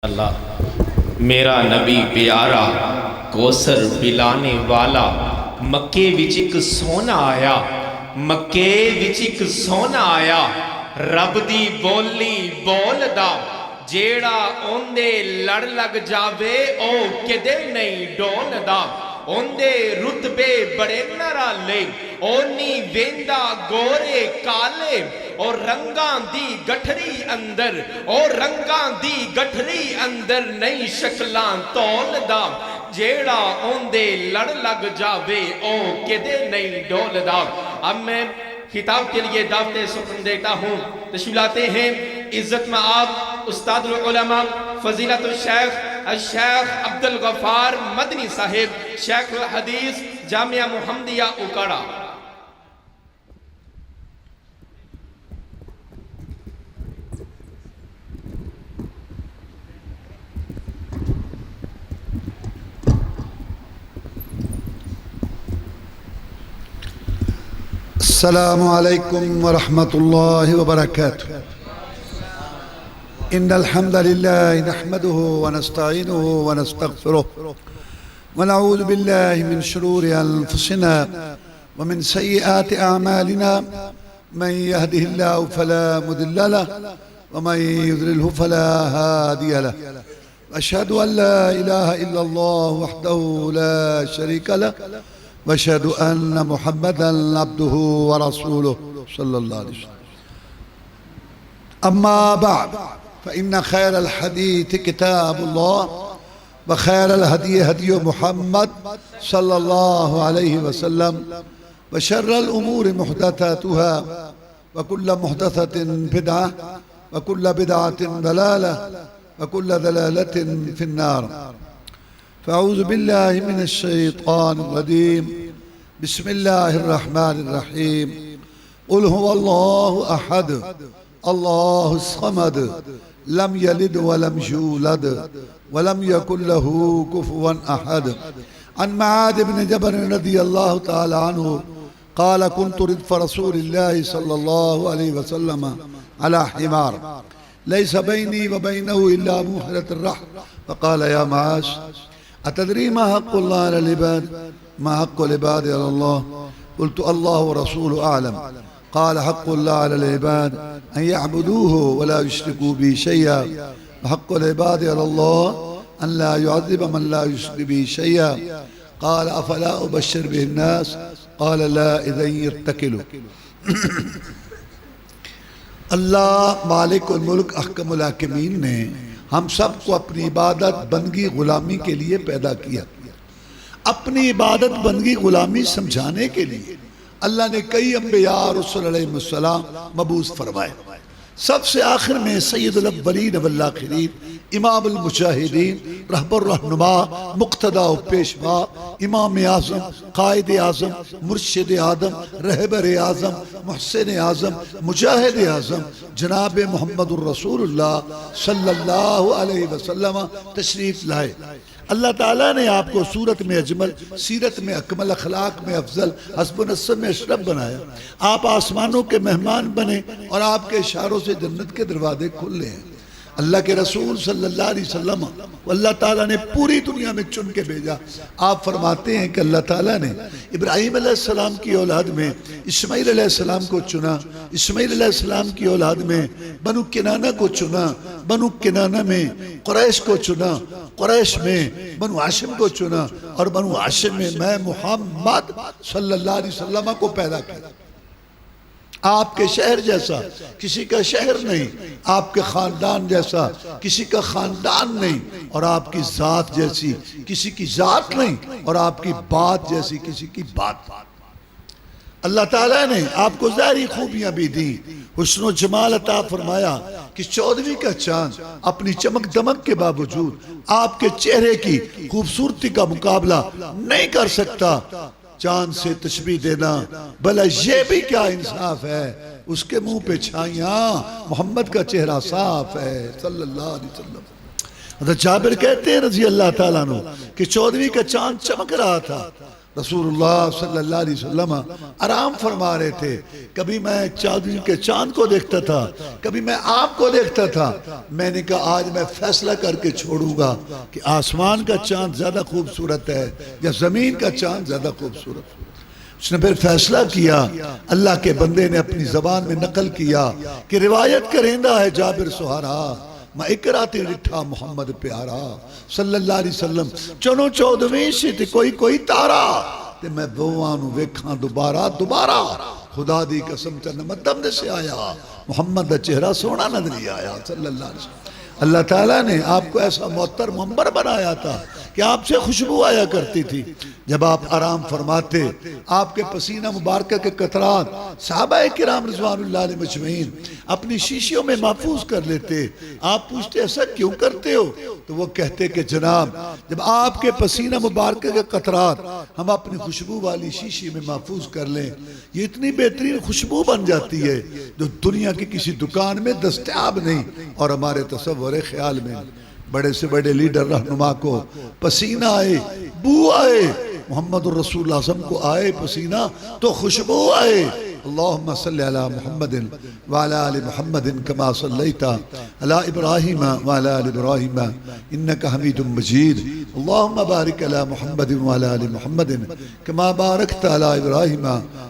اللہ میرا نبی پیارا کوثر پلانے والا مکے وچ ایک سونا آیا مکے وچ ایک سونا آیا رب دی بولی بولدا جیڑا اوندے لڑ لگ جاوے او کدے نہیں ڈولدا اوندے رتبے بڑے نرالے اونی ویندا گورے کالے اور رنگاں دی گٹھری اندر نئی شکلاں تولدا جیڑا اوندے لڑ لگ جاوے او کدے نہیں ڈولدا۔ اب میں خطاب کے لیے دعوتیں سخن دیتا ہوں، تشریف لاتے ہیں عزت مآب استاد العلماء فضیلت الشیخ عبدالغفار مدنی صاحب شیخ الحدیث جامعہ محمدیہ اکاڑا۔ السلام علیکم ورحمۃ اللہ وبرکاتہ۔ ان الحمد للہ نحمده ونستعینه ونستغفره ونعوذ باللہ من شرور انفسنا ومن سیئات اعمالنا من يهده الله فلا مضل له ومن يضلله فلا هادي له اشهد ان لا اله الا الله وحده لا شريك له واشهد ان محمدا عبده ورسوله صلى الله عليه وسلم۔ اما بعد فان خير الحديث كتاب الله وخير الهدي هدي محمد صلى الله عليه وسلم وشر الامور محدثاتها وكل محدثة بدعة وكل بدعة ضلالة وكل ضلالة في النار۔ فأعوذ بالله من الشيطان الرجيم بسم الله الرحمن الرحيم قل هو الله أحد الله الصمد لم يلد ولم يولد ولم يكن له كفوا أحد۔ عن معاذ بن جبل رضي الله تعالى عنه قال كنت ردف رسول الله صلى الله عليه وسلم على حمار ليس بيني وبينه إلا موحدة الرحل فقال يا معاذ أتدري ما حق الله على العباد؟ ما حق العباد على الله؟ قلت الله ورسوله أعلم۔ قال حق الله على العباد أن يعبدوه ولا يشركوا به شيئا وحق العباد على الله أن لا يعذب من لا يشرك به شيئا۔ قال أفلا أبشر به الناس؟ قال لا إذن يتكلوا۔ اللہ مالک الملک احکم الحاکمین نے ہم سب کو اپنی عبادت بندگی غلامی کے لیے پیدا کیا۔ اپنی عبادت بندگی غلامی سمجھانے کے لیے اللہ نے کئی انبیاء رسول علیہ السلام مبعوث فرمائے۔ سب سے آخر میں سید الاولین والآخرین امام المجاہدین رہبر رہنما مقتدی و پیشوا امام اعظم قائد اعظم مرشد اعظم رہبر اعظم محسن اعظم مجاہد اعظم جناب محمد الرسول اللہ صلی اللہ علیہ وسلم تشریف لائے۔ اللہ تعالیٰ نے آپ کو صورت میں اجمل، سیرت میں اکمل، اخلاق میں افضل، حسب و نسب میں اشرف بنایا۔ آپ آسمانوں کے مہمان بنے اور آپ کے اشاروں سے جنت کے دروازے کھلے ہیں۔ اللہ کے رسول صلی اللہ علیہ وسلم اللہ تعالیٰ نے پوری دنیا میں چن کے بھیجا۔ آپ فرماتے ہیں کہ اللہ تعالیٰ نے ابراہیم علیہ السلام کی اولاد میں اسماعیل علیہ السلام کو چنا، اسماعیل علیہ السلام کی اولاد میں بنو کنانہ کو چنا، بنو کنانہ میں قریش کو چنا، قریش میں بنو ہاشم کو چنا اور بنو ہاشم میں میں محمد صلی اللہ علیہ وسلم کو پیدا کیا۔ آپ کے شہر جیسا کسی کا شہر نہیں، آپ کے خاندان جیسا کسی کا خاندان نہیں، اور آپ کی ذات جیسی کسی کی ذات نہیں، اور آپ کی بات جیسی کسی کی بات۔ اللہ تعالیٰ نے آپ کو ظاہری خوبیاں بھی دی، حسن و جمال عطا فرمایا کہ 14ویں کا چاند اپنی چمک دمک کے باوجود آپ کے چہرے کی خوبصورتی کا مقابلہ نہیں کر سکتا۔ چاند سے تشبیہ دینا بھلا یہ بھی کیا انصاف ہے، اس کے منہ پہ چھائیاں، محمد کا چہرہ صاف ہے صلی اللہ علیہ وسلم۔ حضرت جابر کہتے ہیں رضی اللہ تعالیٰ عنہ کہ 14ویں کا چاند چمک رہا تھا، رسول اللہ صلی اللہ علیہ وسلم آرام فرما رہے تھے. کبھی میں چاند کو دیکھتا تھا, کبھی میں آپ کو دیکھتا تھا. میں نے کہا آج میں فیصلہ کر کے چھوڑوں گا کہ آسمان کا چاند زیادہ خوبصورت ہے یا زمین کا چاند زیادہ خوبصورت. اس نے پھر فیصلہ کیا. اللہ کے بندے نے اپنی زبان میں نقل کیا کہ روایت کرندہ ہے جابر سہارا, میں اکراتی رٹھا محمد پیارا صلی اللہ علیہ وسلم. چنو چودویں سے تے کوئی تارا تے میں بوانو ویکھاں دوبارہ خدا دی قسم چند مدم دے سے آیا محمد دا چہرہ سونا نظری آیا صلی اللہ علیہ وسلم. اللہ تعالیٰ نے آپ کو ایسا معطر منبر بنایا تھا کہ آپ سے خوشبو آیا کرتی تھی. جب آپ آرام فرماتے, آپ کے پسینہ مبارکہ کے قطرات صحابہ کرام رضوان اللہ علیہ مجمعین اپنی شیشیوں میں محفوظ کر لیتے. آپ پوچھتے ایسا کیوں کرتے ہو؟ تو وہ کہتے کہ جناب جب آپ کے پسینہ مبارکہ کے قطرات ہم اپنی خوشبو والی شیشی میں محفوظ کر لیں, یہ اتنی بہترین خوشبو بن جاتی ہے جو دنیا کی کسی دکان میں دستیاب نہیں اور ہمارے تصور خیال میں. بڑے سے بڑے لیڈر رہنما کو پسینہ آئے, بو آئے, محمد الرسول اللہ صلی اللہ علیہ وسلم کو آئے پسینہ تو خوشبو آئے. اللہم صلی علی محمد وعلی آل محمد کما صلیت علی ابراہیم وعلی آل ابراہیم انکا حمید مجید. اللہم بارک علی محمد وعلی آل محمد کما بارکت علی ابراہیم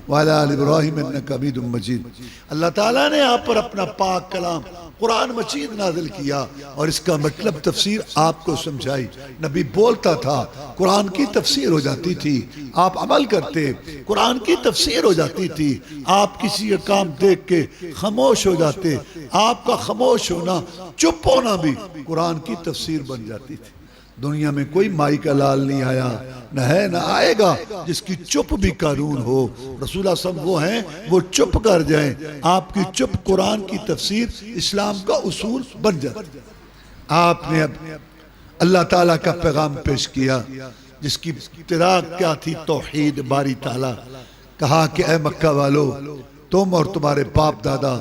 وعلی آل ابراہیم انکا حمید مجید. اللہ تعالیٰ نے آپ پر اپنا پاک کلام قرآن مجید نازل کیا اور اس کا مطلب تفسیر آپ کو سمجھائی. نبی بولتا تھا, قرآن کی تفسیر ہو جاتی تھی, آپ عمل کرتے, قرآن کی تفسیر ہو جاتی تھی. آپ کسی کام دیکھ کے خاموش ہو جاتے, آپ کا خاموش ہونا, چپ ہونا بھی قرآن کی تفسیر بن جاتی تھی. دنیا میں کوئی مائی کا لال نہیں آیا, نہ ہے نہ آئے گا جس کی چپ بھی قانون ہو. رسول اللہ صلی اللہ علیہ وسلم وہ ہیں وہ چپ کر جائیں. آپ کی چپ قرآن کی تفسیر اسلام کا اصول بن جاتا. آپ نے اب اللہ تعالیٰ کا پیغام پیش کیا جس کی ابتدا کیا تھی, توحید باری تعالیٰ. کہا کہ اے مکہ والو, تم اور تمہارے باپ دادا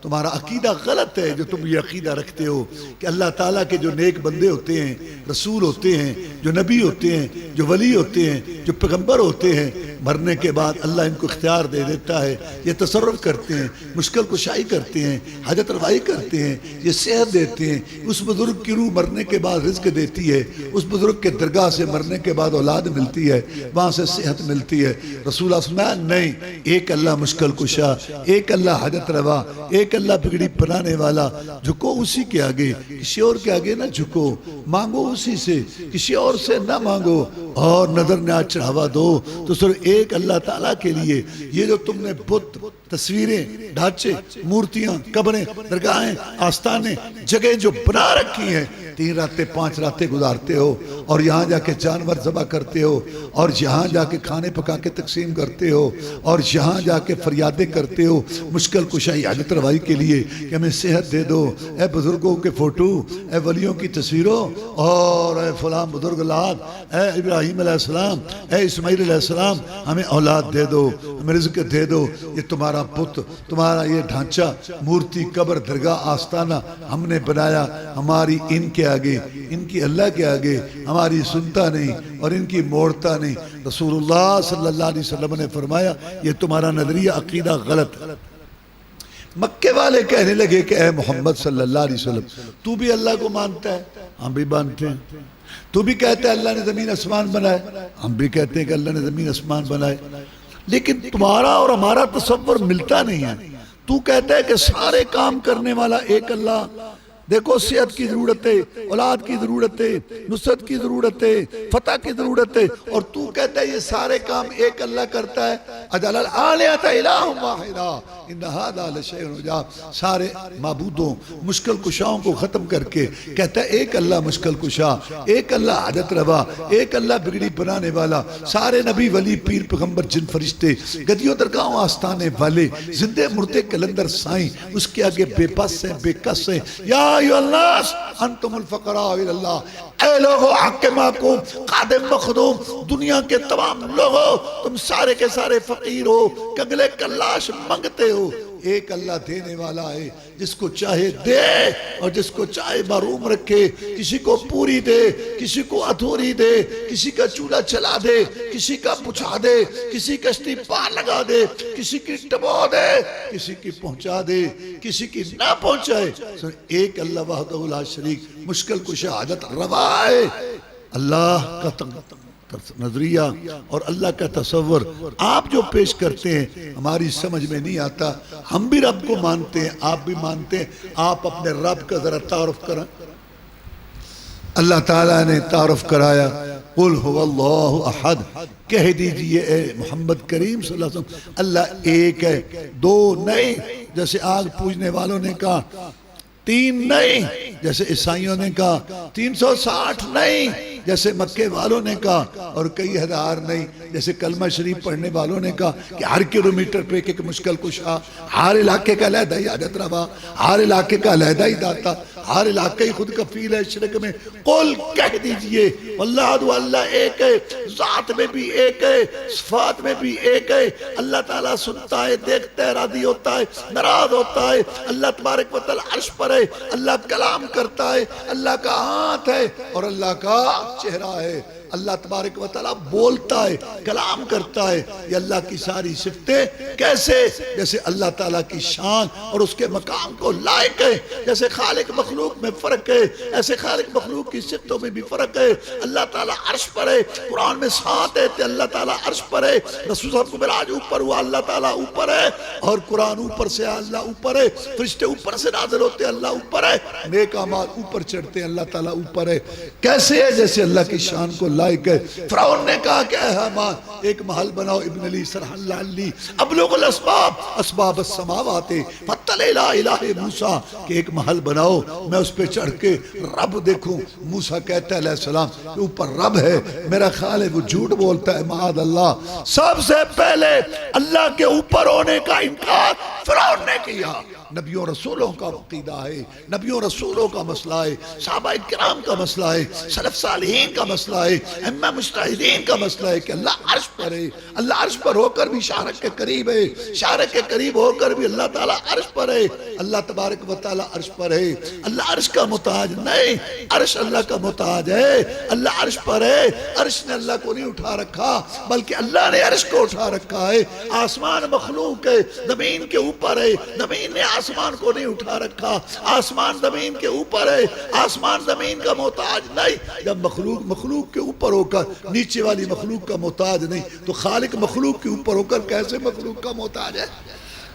تمہارا عقیدہ غلط ہے جو تم یہ عقیدہ رکھتے ہو کہ اللہ تعالیٰ کے جو نیک بندے ہوتے ہیں, رسول ہوتے ہیں, جو نبی ہوتے ہیں, جو ولی ہوتے ہیں, جو پیغمبر ہوتے ہیں, مرنے کے بعد اللہ ان کو اختیار دے دیتا ہے, یہ تصرف کرتے ہیں, مشکل کشائی کرتے ہیں, حاجت روائی کرتے ہیں, یہ صحت دیتے ہیں. اس بزرگ کی روح مرنے کے بعد رزق دیتی ہے, اس بزرگ کے درگاہ سے مرنے کے بعد اولاد ملتی ہے, وہاں سے صحت ملتی ہے. رسول اللہ صلی اللہ علیہ وسلم نہیں, ایک اللہ مشکل کشا, ایک اللہ حاجت روا, ایک اللہ بگڑی بنانے والا. جھکو اسی کے آگے, کسی اور کے آگے نہ جھکو, مانگو اسی سے, کسی اور سے نہ مانگو, اور نظر نہ چڑھاوا دو تو صرف ایک اللہ تعالیٰ کے لیے. یہ جو تم نے بت, تصویریں, ڈھانچے, مورتیاں, قبریں, درگاہیں, آستانے, جگہ جو بنا رکھی ہیں, 3 راتیں 5 راتیں گزارتے ہو اور یہاں جا کے جانور ذبح کرتے ہو اور یہاں جا کے کھانے پکا کے تقسیم کرتے ہو اور یہاں جا کے فریادیں کرتے ہو مشکل کشائی حاجت روائی کے لیے کہ ہمیں صحت دے دو, اے بزرگوں کے فوٹو, اے ولیوں کی تصویروں, اور اے فلاں بزرگ لاد, اے ابراہیم علیہ السلام, اے اسماعیل علیہ السلام, ہمیں اولاد دے دو, ہمیں رزق دے دو. یہ تمہارا بت, تمہارا یہ ڈھانچہ, مورتی, قبر, درگاہ, آستانہ ہم نے بنایا. ہماری ان کے آگے, ان کی اللہ کے آگے ہماری سنتا نہیں اور ان کی موڑتا نہیں. رسول اللہ صلی اللہ علیہ وسلم نے فرمایا یہ تمہارا نظریہ عقیدہ غلط. مکے والے کہنے لگے کہ اے محمد صلی اللہ علیہ وسلم, تو بھی اللہ کو مانتا ہے؟ ہم بھی مانتے ہیں. تو بھی کہتے ہیں اللہ نے زمین آسمان بنائے؟ ہم بھی کہتے ہیں کہ اللہ نے زمین آسمان بنائے. لیکن تمہارا اور ہمارا تصور ملتا نہیں ہے. تو کہتا ہے کہ سارے کام کرنے والا ایک اللہ. دیکھو صحت کی ضرورت ہے, اولاد کی ضرورت ہے, نصرت کی ضرورت ہے, فتح کی ضرورت ہے, اور تو کہتا ہے یہ سارے کام ایک اللہ کرتا ہے. اجعل الآلہۃ الہا واحدا ان ھذا لشیء عجاب. سارے معبودوں, مشکل کشاؤں کو ختم کر کے کہتا ہے ایک اللہ مشکل کشا, ایک اللہ حاجت روا, ایک اللہ بگڑی بنانے والا. سارے نبی, ولی, پیر, پیغمبر, جن, فرشتے, گدیوں, درگاہوں, آستانے والے, زندے مردے, کلندر, سائیں, اس کے آگے بے بس ہیں, بے کس ہیں. یا ایھا الناس انتم الفقراء الی اللہ. اے لوگو, حق محکوم, خادم, مخدوم, دنیا کے تمام لوگوں, تم سارے کے سارے فقیر ہو, کنگلے کلاش منگتے ہو. ایک اللہ دینے والا ہے، جس کو چاہے دے اور جس کو چاہے محروم رکھے، کسی کو پوری دے، کسی کو ادھوری دے، کسی کا چولہا چلا دے، کسی کا بجھا دے، کسی کشتی پار لگا دے، کسی کی ڈبو دے، کسی کی پہنچا دے، کسی کی نہ پہنچائے۔ ایک اللہ وحدہ لا شریک، مشکل کشا حاجت روا ہے۔ اللہ کا نظریہ اور اللہ کا تصور آپ جو پیش کرتے ہیں ہماری سمجھ میں نہیں آتا۔ ہم بھی رب کو مانتے ہیں، آپ بھی مانتے ہیں، آپ اپنے رب کا ذرا تعارف کریں۔ اللہ تعالیٰ نے تعارف کرایا، قل هو اللہ احد، کہہ دیجئے اے محمد کریم صلی اللہ علیہ وسلم اللہ ایک ہے، دو نہیں جیسے آگ پوجنے والوں نے کہا، تین نہیں جیسے عیسائیوں نے کہا، 360 نہیں جیسے مکے والوں نے کہا، اور کئی ہزار نہیں جیسے کلمہ شریف پڑھنے والوں نے کہا کہ ہر کلومیٹر پہ ایک مشکل کشا، ہر علاقے کا علیحدہ ہی حاجت روا، ہر علاقے کا علیحدہ ہی داتا، ہر علاقہ ہی خود کفیل ہے شرک میں۔ قل کہہ دیجئے اللہ ایک ہے، ذات میں بھی ایک ہے، صفات میں بھی ایک ہے۔ اللہ تعالیٰ سنتا ہے، دیکھتا ہے، راضی ہوتا ہے، ناراض ہوتا ہے۔ اللہ تبارک و تعالیٰ عرش پر ہے، اللہ کلام کرتا ہے، اللہ کا ہاتھ ہے اور اللہ کا چہرہ ہے۔ اللہ تبارک و تعالیٰ بولتا ہے، کلام کرتا ہے۔ یہ اللہ کی ساری صفتیں کیسے؟ جیسے اللہ تعالیٰ کی شان اور اس کے مقام کو لائق ہے۔ جیسے خالق مخلوق میں فرق ہے، ایسے خالق مخلوق کی صفتوں میں بھی فرق ہے۔ اللہ تعالیٰ عرش پر ہے، قرآن میں 7 ہے اللہ تعالیٰ عرش پر ہے، رسول صاحب کو معراج اوپر ہوا اللہ تعالیٰ اوپر ہے، اور قرآن اوپر سے اللہ اوپر ہے، فرشتے اوپر سے نازل ہوتے اللہ اوپر ہے، نیک اعمال اوپر چڑھتے ہیں اللہ تعالیٰ اوپر ہے۔ کیسے ہے؟ جیسے اللہ کی شان کو لائق ہے۔ فرعون نے کہا کہ اے حامان ایک محل بناؤ، ابن لی سرحا لعلی ابلغ الاسباب اسباب السماوات فاطلع الی الہ موسیٰ، کہ ایک محل بناؤ میں اس پہ چڑھ کے رب دیکھوں۔ موسیٰ کہتا ہے علیہ السلام کہ اوپر رب ہے، میرا خیال ہے وہ جھوٹ بولتا ہے معاذ اللہ۔ سب سے پہلے اللہ کے اوپر ہونے کا انکار فرعون نے کیا۔ نبیوں رسولوں کا عقیدہ ہے، نبیوں رسولوں کا مسئلہ ہے، صحابہ کرام کا مسئلہ ہے، سلف صالحین کا مسئلہ ہے، ائمہ مجتہدین کا مسئلہ ہے کہ اللہ عرش پر ہے۔ اللہ عرش پر ہو کر بھی شارک کے قریب ہے، شارک کے قریب ہو کر بھی اللہ تعالیٰ عرش پر ہے۔ اللہ تبارک و تعالیٰ عرش پر ہے، اللہ عرش کا محتاج نہیں، عرش اللہ کا محتاج ہے۔ اللہ عرش پر ہے، عرش نے اللہ کو نہیں اٹھا رکھا بلکہ اللہ نے عرش کو اٹھا رکھا ہے۔ آسمان مخلوق ہے، زمین کے اوپر ہے، زمین نے آسمان کو نہیں اٹھا رکھا، آسمان زمین کے اوپر ہے، آسمان زمین کا محتاج نہیں۔ جب مخلوق کے اوپر ہو کر نیچے والی مخلوق کا محتاج نہیں تو خالق مخلوق کے اوپر ہو کر کیسے مخلوق کا محتاج ہے؟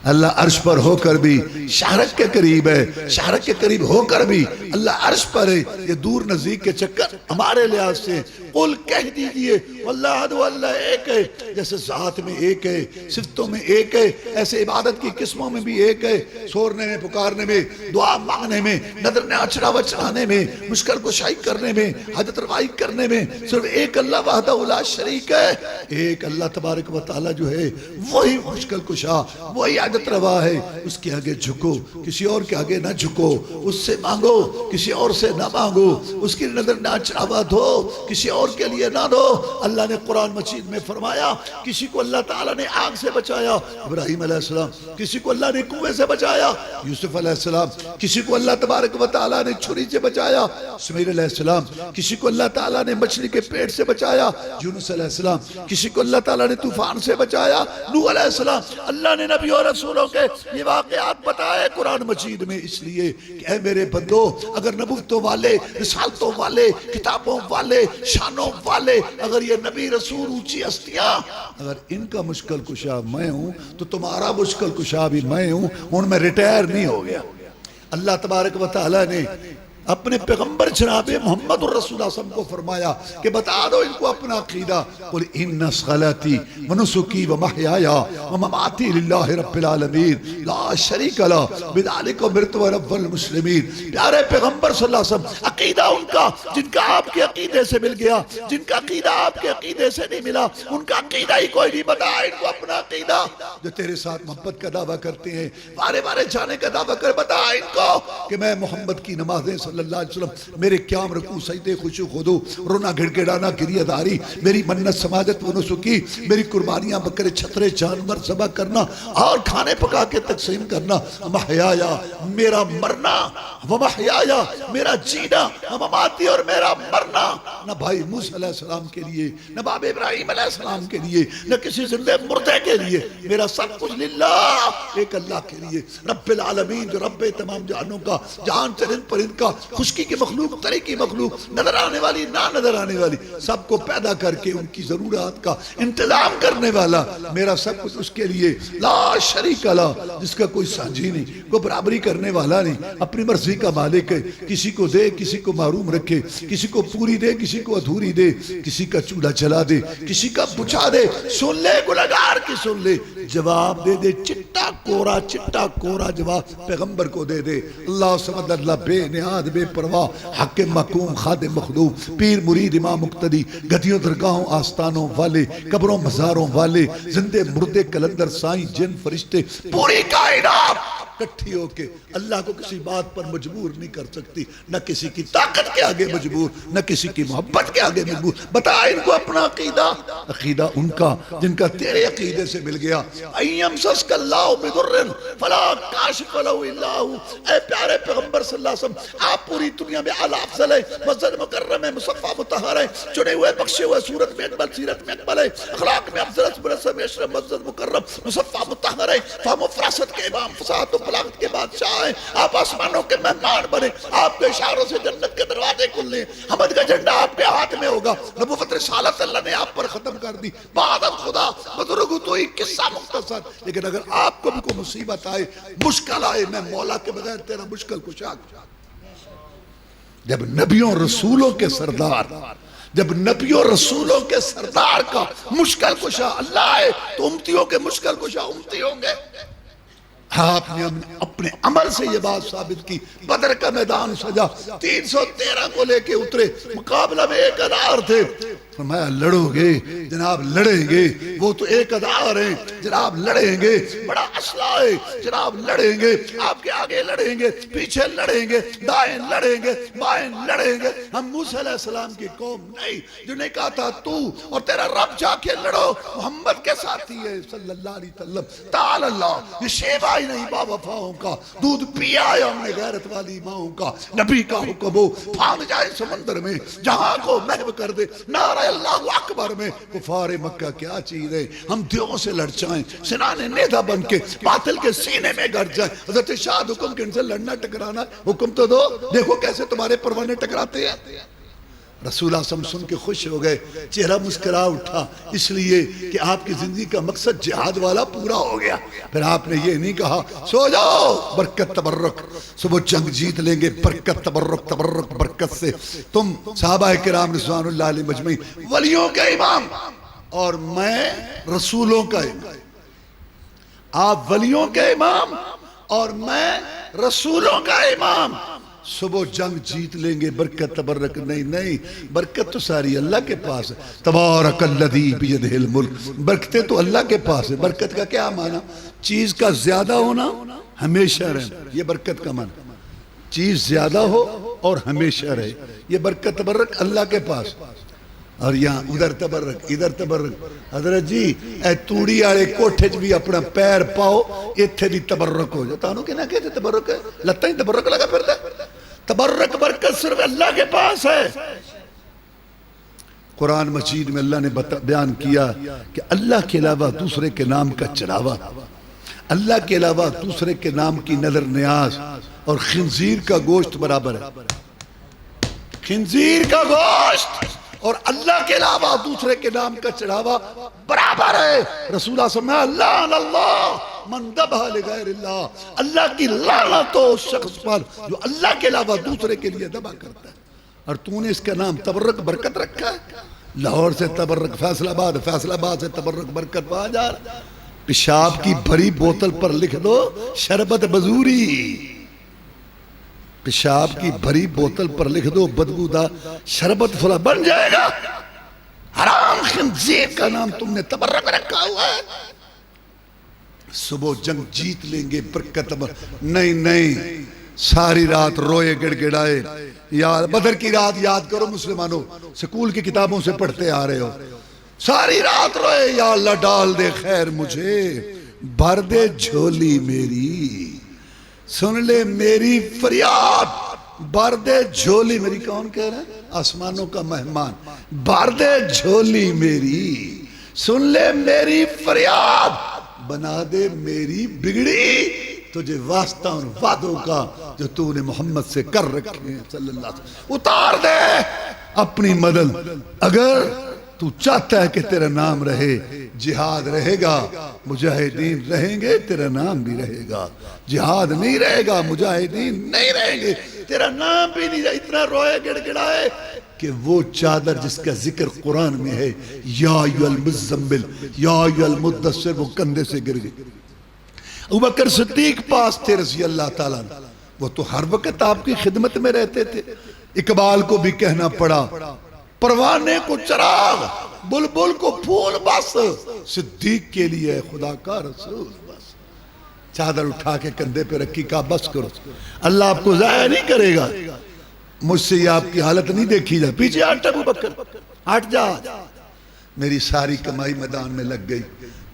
اللہ عرش پر ہو کر بھی شارک کے قریب ہے، شارک کے قریب ہو کر بھی اللہ عرش پر ہے۔ یہ دور نزدیک کے چکر ہمارے لحاظ سے قل کہہ دیجئے اللہ ایک ہے، جیسے ذات میں ایک ہے، صفتوں میں ایک ہے، ایسے عبادت کی قسموں میں بھی ایک ہے، سورنے میں، پکارنے میں، دعا مانگنے میں، نظر نے اچھڑا چڑھانے میں، مشکل کشائی کرنے میں، حاجت روائی کرنے میں صرف ایک اللہ وحدہ لا شریک ہے۔ ایک اللہ تبارک و تعالی جو ہے وہی مشکل کشا، وہی حاجت روا ہے۔ اس کے آگے جھکو، کسی اور کے آگے نہ جھکو، اس سے مانگو، کسی اور سے نہ مانگو، اس کی نظر نہ چڑھاوا دو، کسی اور کے لیے نہ دو۔ اللہ نے قرآن مجید میں فرمایا کسی کو اللہ تعالیٰ نے آگ سے بچایا، ابراہیم علیہ السلام، کسی کو اللہ نے کنویں سے بچایا، یوسف علیہ السلام، کسی کو اللہ تبارک و تعالیٰ نے چھری سے بچایا، اسماعیل علیہ السلام، کسی کو اللہ تعالیٰ نے مچھلی کے پیٹ سے بچایا، یونس علیہ السلام، کسی کو اللہ تعالیٰ نے طوفان سے بچایا، نوح علیہ السلام۔ اللہ نے نبی اور رسولوں کے یہ واقعات بتائے قرآن مجید میں اس لیے کہ اے میرے بندو، اگر نبوتوں والے، رسالتوں والے، کتابوں والے، شانوں والے، اگر یہ نبی رسول اونچی ہستیاں، اگر ان کا مشکل کشا میں ہوں تو تمہارا مشکل کشا بھی میں ہوں، ان میں ریٹائر نہیں ہو گیا۔ اللہ تبارک و تعالی نے اپنے پیغمبر جناب محمد الرسول صلی اللہ علیہ وسلم کو فرمایا کہ بتا دو ان کو اپنا عقیدہ، قل ان صلاتی ونسکی ومحیای ومماتی للہ رب العالمین لا شریک لہ بذالک امرت وانا اول المسلمین۔ پیارے پیغمبر صلی اللہ علیہ وسلم عقیدہ ان کا جن کا آپ کے عقیدے سے مل گیا، جن کا عقیدہ آپ کے عقیدے سے نہیں ملا، ان کا عقیدہ ہی کوئی نہیں، بتا ان کو اپنا عقیدہ۔ جو تیرے ساتھ محبت کا دعویٰ کرتے ہیں، بارے بارے جانے کا دعویٰ کر، بتا ان کو کہ میں محمد کی نمازیں صلی اللہ علیہ وسلم میرے قیام رکوع سجدے خشوع خضوع رونا گڑ گڑانا گریہ داری میری منت سماجت و نسکی میری قربانیاں بکرے چھترے جانور ذبح کرنا اور کھانے پکا کے تقسیم کرنا محیایا میرا مرنا ومحیایا میرا جینا ومماتی اور میرا مرنا نہ بھائی موسیٰ علیہ السلام کے لیے نہ باب ابراہیم علیہ السلام کے لیے نہ کسی زندہ مردے کے لیے میرا سب کچھ للہ ایک اللہ کے لیے رب العالمین جو رب تمام جہانوں کا جہان چرند پرند کا خشکی کی مخلوق تری کی مخلوق نظر آنے والی نہ نظر آنے والی سب کو پیدا کر کے ان کی ضرورات کا انتظام کرنے والا میرا سب کچھ اس کے لیے لا شریک اللہ جس کا کوئی سانجھی نہیں کوئی برابری کرنے والا نہیں اپنی مرضی کا مالک ہے کسی کو دے کسی کو محروم رکھے کسی کو پوری دے کسی کو ادھوری دے کسی کا چولہا جلا دے کسی کا بچھا دے سن لے گنہگار کی سن لے جواب دے دے چٹا کورا جواب پیغمبر کو دے دے اللہ سمد اللہ بے نہاد بے پرواہ حق محکوم خادم مخدوم پیر مرید امام مقتدی گدیوں درگاہوں آستانوں والے قبروں مزاروں والے زندے مردے کلندر سائیں جن فرشتے پوری کائنات کٹھی ہو کے اللہ کو کسی بات پر مجبور نہیں کر سکتی نہ کسی کی طاقت کے آگے مجبور نہ کسی کی محبت کے آگے مجبور بتا ان کو اپنا عقیدہ ان کا جن کا تیرے عقیدے سے مل گیا ایم سسک اللہ بدرن فلا کاشف لہو الا ہو اے پیارے پیغمبر صلی اللہ علیہ وسلم آپ پوری دنیا میں اعلی افضل ہے مسجد مکرم ہے مصفہ مطہر ہے چنے ہوئے بخشے ہوئے صورت میں اکمل سیرت میں اکمل ہے اخلاق میں افضل برسہ میں اشرف مسجد مکرم مصفہ مطہر ہے فہم و فراست کے امام فساحت و بلاغت کے بادشاہ ہیں آپ آسمانوں کے مہمان بنے آپ کے اشاروں سے جنت کے دروازے کھلنے حمد کا جھنڈا آپ کے ہاتھ میں ہوگا نبوت رسالت اللہ نے آپ پر ختم کر دی بعدم خدا بزرگ تو ایک قصہ مختصر لیکن اگر آپ کو بھی کوئی مصیبت آئے مشکل آئے میں مولا کے بغیر تیرا مشکل کشا جب نبیوں رسولوں کے سردار جب نبیوں رسولوں کے سردار کا مشکل کشا اللہ ہے تو امتیوں کے مشکل کشا امتی ہوں گے آپ نے اپنے عمل سے یہ بات ثابت کی بدر کا میدان سجا 313 کو لے کے اترے مقابلہ میں 1000 تھے فرمایا لڑو گے جناب لڑیں گے وہ تو 1000 ہیں جناب لڑیں گے بڑا اسلحہ ہے جناب لڑیں گے آپ کے آگے لڑیں گے پیچھے لڑیں گے دائیں لڑیں گے بائیں لڑیں گے ہم موسیٰ علیہ السلام کی قوم نہیں جنہیں نے کہا تھا تو اور تیرا رب جا کے لڑو محمد کے ساتھی ہے صلی اللہ علیہ وسلم تعالی اللہ یہ شیبہ ہی نہیں با وفاؤں کا دودھ پیا ہے ہم نے غیرت والی ماؤں کا نبی کا حکم ہو پھاند جائے سمندر میں جہاں کو محو کر دے نعرہ اللہ اکبر میں کفار مکہ کیا چیز ہے ہم دیوں سے لڑ جائیں سنانے نیدہ بن کے باطل کے سینے میں گھر جائیں حضرت شاہد حکم کے ان سے لڑنا ٹکرانا حکم تو دو دیکھو کیسے تمہارے پروانے ٹکراتے ہیں رسول اعظم سن کے خوش ہو گئے چہرہ مسکرا اٹھا اس لیے کہ آپ کی زندگی کا مقصد جہاد والا پورا ہو گیا پھر آپ نے یہ نہیں کہا سو جاؤ برکت تبرک صبح جنگ جیت لیں گے برکت تبرک برکت سے تم صحابہ کرام رضوان اللہ علیہ مجمعین ولیوں کے امام اور میں رسولوں کا امام آپ ولیوں کے امام اور میں رسولوں کا امام صبح جنگ جیت لیں گے برکت تبرک نہیں برکت تو ساری اللہ کے پاس ہے تبارک الذی بیدہ الملک برکتیں تو اللہ کے پاس ہے برکت کا کیا معنی چیز کا زیادہ ہونا ہمیشہ رہنا یہ برکت کا معنی چیز زیادہ ہو اور ہمیشہ رہے یہ برکت تبرک اللہ کے پاس اور یہاں ادھر تبرک ادھر تبرک حضرت جی اے توڑی آڑے کوٹھے بھی اپنا پیر پاؤ اتھے بھی تبرک ہو جاتا انہوں کہنا کہتے تبرک ہے لگتا ہی تبرک لگا پھرتا ہے تبرک برکت صرف اللہ کے پاس ہے قرآن مجید میں اللہ نے بیان کیا کہ اللہ کے علاوہ دوسرے کے نام کا چڑھاوا اللہ کے علاوہ دوسرے کے نام کی نظر نیاز اور خنزیر کا گوشت برابر ہے خنزیر کا گوشت اور اللہ کے علاوہ دوسرے کے نام کا چڑھاوا برابر ہے رسول اللہ صلی اللہ علیہ وسلم من ذبح لغیر اللہ اللہ کی لعنت ہو اس شخص پر جو اللہ کے علاوہ دوسرے کے لیے ذبح کرتا ہے اور تو نے اس کا نام تبرک برکت رکھا ہے لاہور سے تبرک فیصل آباد سے تبرک برکت وہاں جا رہا پیشاب کی بھری بوتل پر لکھ دو شربت بزوری پیشاب کی بھری بوتل پر لکھ دو بدبودار شربت فلا بن جائے گا حرام خنزیر کا نام تم نے تبرک رکھا ہوا ہے صبح جنگ جیت لیں گے برکت نہیں ساری رات روئے گڑ گڑائے. یا بدر کی رات یاد کرو مسلمانوں، سکول کی کتابوں سے پڑھتے آ رہے ہو. ساری رات روئے، یا اللہ ڈال دے خیر مجھے، بھر دے جھولی میری، سن لے میری فریاد، بھر دے جھولی میری. کون کہہ رہا ہے؟ آسمانوں کا مہمان. بھر دے جھولی میری، سن لے میری فریاد، بنا دے میری بگڑی تجھے واسطہ ان وعدوں کا جو تو نے محمد سے کر رکھے ہیں صلی اللہ علیہ وسلم. اتار دے اپنی مدد. اگر تو چاہتا ہے کہ تیرا نام رہے، جہاد رہے گا، مجاہدین رہیں گے، تیرا نام بھی رہے گا. جہاد نہیں رہے گا، مجاہدین نہیں رہیں گے، تیرا نام بھی نہیں رہے. اتنا روئے گڑ گڑائے کہ وہ چادر جس کا ذکر قرآن میں ہے، یا ایھا المزمل یا ایھا المدثر، وہ کندھے سے گر گئی. ابوبکر صدیق پاس تھے رضی اللہ تعالیٰ عنہ، وہ تو ہر وقت آپ کی خدمت میں رہتے تھے. اقبال کو بھی کہنا پڑا، پروانے کو چراغ، بلبل کو پھول، بس صدیق کے لیے خدا کا رسول. بس چادر اٹھا کے کندھے پہ رکھی، کہا بس کرو، اللہ آپ کو ضائع نہیں کرے گا. مجھ سے یہ آپ کی حالت نہیں دیکھی جا. پیچھے ہٹ ابوبکر، ہٹ جا. میری ساری کمائی میدان میں لگ گئی،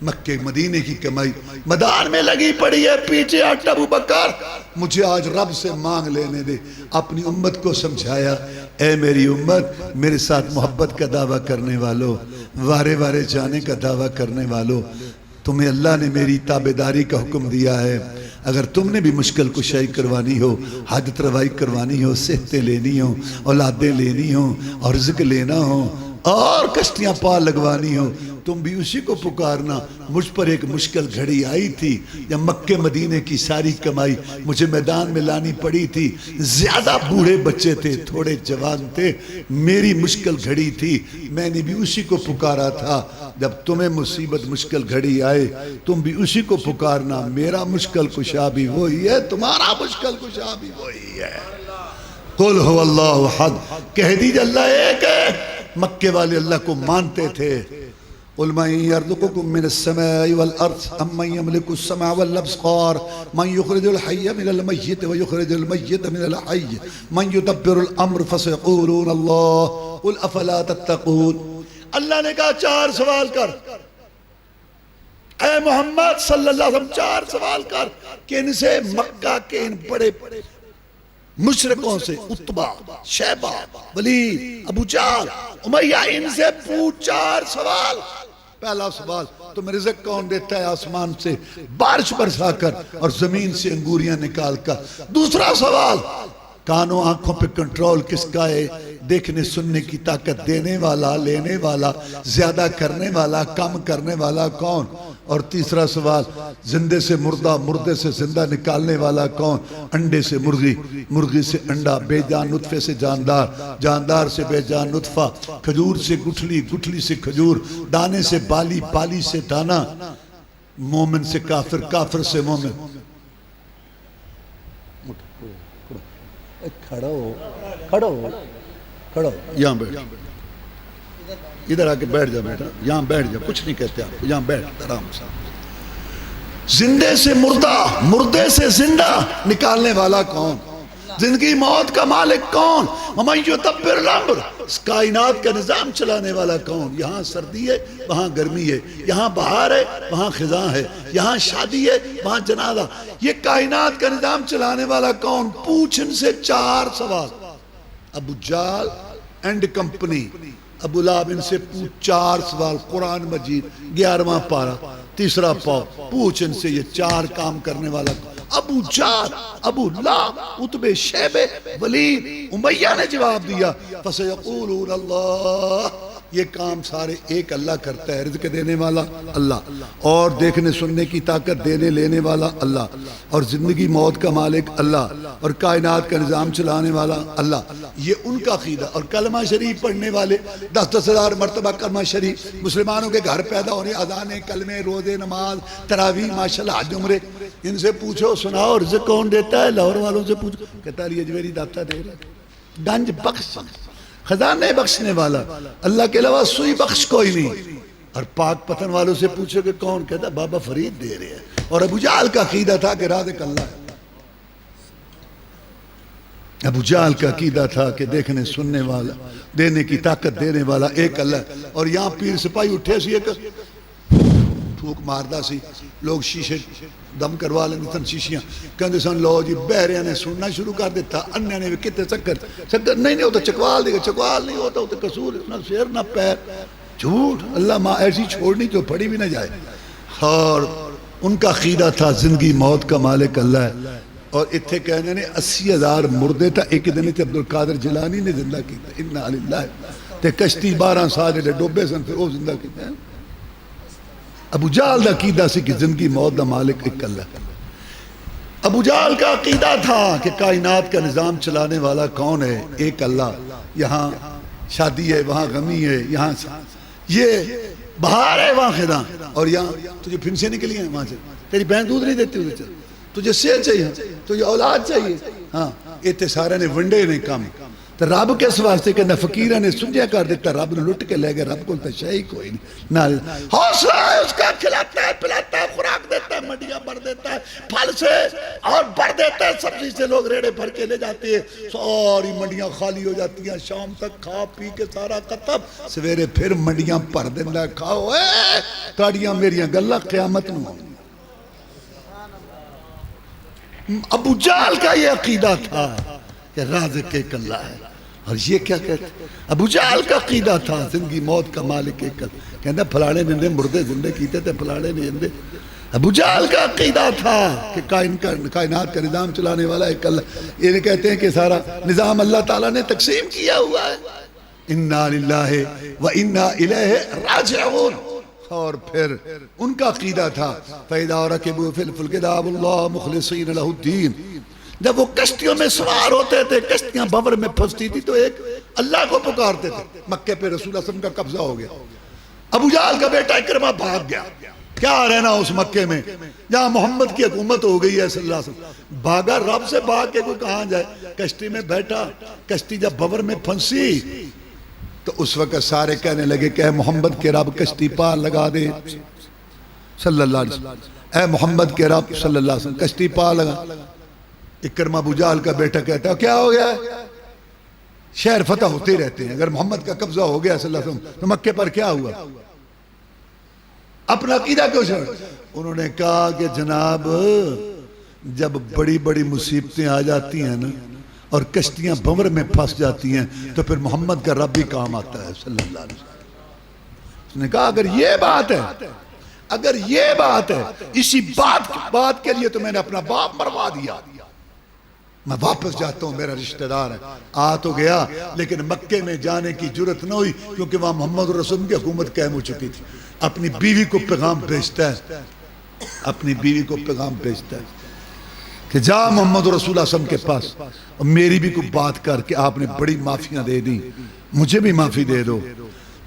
مکے مدینے کی کمائی میدان میں لگی پڑی ہے. پیچھے ہٹ ابوبکر، مجھے آج رب سے مانگ لینے دے. اپنی امت کو سمجھایا، اے میری امت، میرے ساتھ محبت کا دعویٰ کرنے والوں، وارے وارے جانے کا دعویٰ کرنے والوں، تمہیں اللہ نے میری تابعداری کا حکم دیا ہے. اگر تم نے بھی مشکل کشائی کروانی ہو، حاجت روائی کروانی ہو، صحتیں لینی ہو، اولادیں لینی ہو، اور رزق لینا ہو، اور کشتیاں پار لگوانی ہو، تم بھی اسی کو پکارنا. مجھ پر ایک مشکل گھڑی آئی تھی یا مکے مدینے کی ساری کمائی مجھے میدان میں لانی پڑی تھی. زیادہ بوڑھے بچے تھے، تھوڑے جوان تھے، میری مشکل گھڑی تھی، میں نے بھی اسی کو پکارا تھا. جب تمہیں مصیبت مشکل گھڑی آئے تم بھی اسی کو پکارنا. میرا مشکل کشا بھی وہی ہے، تمہارا مشکل کشا بھی وہی ہے. قل هو اللہ احد، کہہ دیجئے اللہ ایک ہے. مکے والے اللہ کو مانتے تھے. قل من يرزقكم من السماء والأرض أمن يملك السمع والأبصار من يخرج الحي من الميت ويخرج الميت من الحي من يدبر الأمر فسيقولون الله قل أفلا تتقون. اللہ نے کہا 4 سوال کر اے محمد صلی اللہ علیہ وسلم، 4 سوال کر کہ ان سے مکہ کے ان بڑے مشرکوں سے، عتبہ، شیبہ، ولید، ابو جہل، امیہ، ان سے پوچھ 4 سوال. پہلا سوال، تم رزق کون دیتا ہے؟ آسمان سے بارش برسا کر اور زمین سے انگوریاں نکال کر. دوسرا سوال، کانوں آنکھوں پہ کنٹرول کس کا ہے؟ دیکھنے سننے کی طاقت دینے والا، لینے والا، زیادہ کرنے والا، کم کرنے والا کون؟ اور تیسرا سوال، زندے سے مردہ، مردے سے زندہ نکالنے والا کون؟ انڈے سے مرغی، مرغی سے انڈا، بے جان نطفے سے جاندار، جاندار سے بے جان نطفہ، کھجور سے گٹھلی، گٹھلی سے کھجور، دانے سے بالی، بالی سے دانا، مومن سے کافر، کافر سے مومن. کھڑا ہو، کھڑا ہو، کھڑا ہو، یہاں بیٹھ، ادھر آ کے بیٹھ جا بیٹا، یہاں بیٹھ جا، کچھ نہیں کہتے آپ کو، یہاں بیٹھ آرام سے. زندے سے مردہ، مردے سے زندہ نکالنے والا کون؟ زندگی موت کا مالک کون؟ وَمَن يُدَبِّرُ الْأَمْرَ، اس کائنات کا نظام چلانے والا کون؟ یہاں سردی ہے، وہاں گرمی ہے، یہاں بہار ہے، وہاں خزاں ہے، یہاں شادی ہے، وہاں جنازہ. یہ کائنات کا نظام چلانے والا کون؟ پوچھ ان سے 4 سوال. ابو جہل اینڈ کمپنی، ابو لہب، ان سے پوچھ 4 سوال. قرآن مجید 11واں پارہ، تیسرا پاؤ. پوچھ ان سے یہ 4 کام کرنے والا کون؟ ابو جہل، ابو لہب، عتبہ، شیبہ، ولید، امیہ نے جواب دیا. فَسَيَقُولُونَ اللَّهُ، یہ کام سارے ایک اللہ کرتا ہے. رزق دینے والا اللہ، اور دیکھنے سننے کی طاقت دینے لینے والا اللہ، اور زندگی موت کا مالک اللہ، اور کائنات کا نظام چلانے والا اللہ. یہ ان کا عقیدہ. اور کلمہ شریف پڑھنے والے 10,000 مرتبہ کلمہ شریف، مسلمانوں کے گھر پیدا ہونے، اذانیں، کلمے، روزے، نماز، تراویح، ماشاءاللہ، حج، عمرے. ان سے پوچھو، سناؤ رزق کون دیتا ہے؟ لاہور والوں سے پوچھو. کہتا علی اجمیری داتا دے رہا، گنج بخش، خزانے بخشنے والا، اللہ کے علاوہ سوئی بخش کوئی نہیں. اور پاک پتن والوں سے پوچھو کہ کون؟ کہتا بابا فرید دے رہے ہیں. اور ابو جہل کا عقیدہ تھا کہ رازق اللہ ہے. ابو جہل کا عقیدہ تھا کہ دیکھنے سننے والا، دینے کی طاقت دینے والا ایک اللہ، اور یہاں پیر سپاہی اٹھے سی ایک پھوک ماردہ سی، لوگ شیشے دم کروا لیں تھن شیشیاں، کہندے سن لو جی بہریاں نے سننا شروع کر دیتا، انیاں نے بھی کتے چکر نہیں ہوتا چکوال دے گا، چکوال نہیں ہوتا ہوتا قصور، نہ سیر نہ پیر، جھوٹ، اللہ ماں ایسی چھوڑنی جو پڑھی بھی نہ جائے۔ اور ان کا عقیدہ تھا زندگی موت کا مالک اللہ ہے، اور اتھے کہنے نے 80,000 مردے تھا ایک دن تے عبدالقادر جیلانی نے زندہ کیتا، انا للہ، تے کشتی 12 سال لے ڈوبے سن پھر وہ زندہ کیتا ہے۔ ابو جہل دا عقیدہ سی کہ زندگی موت دا مالک ایک اللہ ہے۔ ابو جہل کا عقیدہ تھا کہ کائنات کا نظام چلانے والا کون ہے؟ ایک اللہ۔ یہاں شادی ہے، وہاں غمی ہے، یہاں یہ بہار ہے، وہاں خزاں، اور یہاں تجھے پھنسے نکلی ہیں وہاں سے، تیری بہن دودھ نہیں دیتی ادھر، تجھے صحت چاہیے، تجھے اولاد چاہیے، ہاں اتنے سارے نے ونڈے نے کام، تو رب کس واسطے کہ نہ فقیرہ نے سنجھا کر دیتا، رب نے لٹ کے لے گئے، رب کو شے کوئی نہیں، نہ حوصلہ ہے اس کا، کھلاتا ہے پلاتا ہے، خوراک دیتا ہے، منڈیاں بھر دیتا ہے پھل سے اور بھر دیتا ہے سبزی سے، لوگ ریڑے بھر کے لے جاتے ہیں، ساری منڈیاں خالی ہو جاتی ہیں، شام تک کھا پی کے سارا ختم، سویرے پھر منڈیاں بھر دینا، کھاؤ اے تاڑیاں میریاں گلہ قیامت نو۔ ابو جہل کا یہ عقیدہ تھا کہ رازق ایک اللہ ہے، اور یہ کیا کہتے ہیں؟ ابو جہل کا عقیدہ تھا زندگی موت کا مالک ایک اللہ، کہنا پھلاڑے نے مردے زندے کیتے تھے، پھلاڑے نے زندے۔ ابو جہل کا عقیدہ تھا کہ کائنات کا نظام چلانے والا ایک اللہ، یہ کہتے ہیں کہ سارا نظام اللہ تعالیٰ نے تقسیم کیا ہوا ہے، انا للہ و انا الیہ راجعون۔ اور پھر ان کا عقیدہ تھا فَإِذَا رَكِبُوا فِي الْفُلْكِ دَعَوُا اللَّهَ مُخْلِصِينَ لَهُ الدِّينَ، جب وہ کشتیوں میں سوار ہوتے تھے، کشتیاں بھنور میں پھنستی تھی تو ایک اللہ کو پکارتے تھے۔ مکے پہ رسول اللہ صلی اللہ علیہ وسلم کا قبضہ ہو گیا، ابو جہل کا بیٹا اکرمہ بھاگ گیا، کیا رہنا اس مکے میں جہاں محمد کی حکومت ہو گئی ہے صلی اللہ علیہ وسلم، بھاگا، رب سے بھاگ کے کوئی کہاں جائے، کشتی میں بیٹھا، کشتی جب بھنور میں پھنسی تو اس وقت سارے کہنے لگے کہ اے محمد کے رب کشتی پار لگا دے صلی اللہ علیہ وسلم، اے محمد کے رب صلی اللہ علیہ وسلم کشتی پار لگا۔ اکرمہ ابو جہل کا بیٹا کہتا ہے کیا ہو گیا ہے؟ شہر فتح ہوتے رہتے ہیں، اگر محمد کا قبضہ ہو گیا صلی اللہ علیہ وسلم تو مکے پر کیا ہوا؟ اپنا عقیدہ کیوں چھوڑ؟ انہوں نے کہا کہ جناب جب بڑی بڑی مصیبتیں آ جاتی ہیں نا اور کشتیاں بھنور میں پھنس جاتی ہیں تو پھر محمد کا رب بھی کام آتا ہے صلی اللہ علیہ وسلم۔ اس نے کہا اگر یہ بات ہے، اگر یہ بات ہے، اسی بات کے لیے تو میں نے اپنا باپ مروا دیا، میں واپس جاتا ہوں، میرا رشتہ دار ہے، آ تو گیا لیکن مکے میں جانے کی جرت نہ ہوئی کیونکہ وہاں محمد رسول کی حکومت قائم ہو چکی تھی۔ اپنی بیوی کو پیغام بھیجتا ہے، اپنی بیوی کو پیغام بھیجتا ہے کہ جا محمد رسول اللہ صلی اللہ علیہ وسلم کے پاس اور میری بھی کوئی بات کر کے آپ نے بڑی معافیاں دے دی، مجھے بھی معافی دے دو۔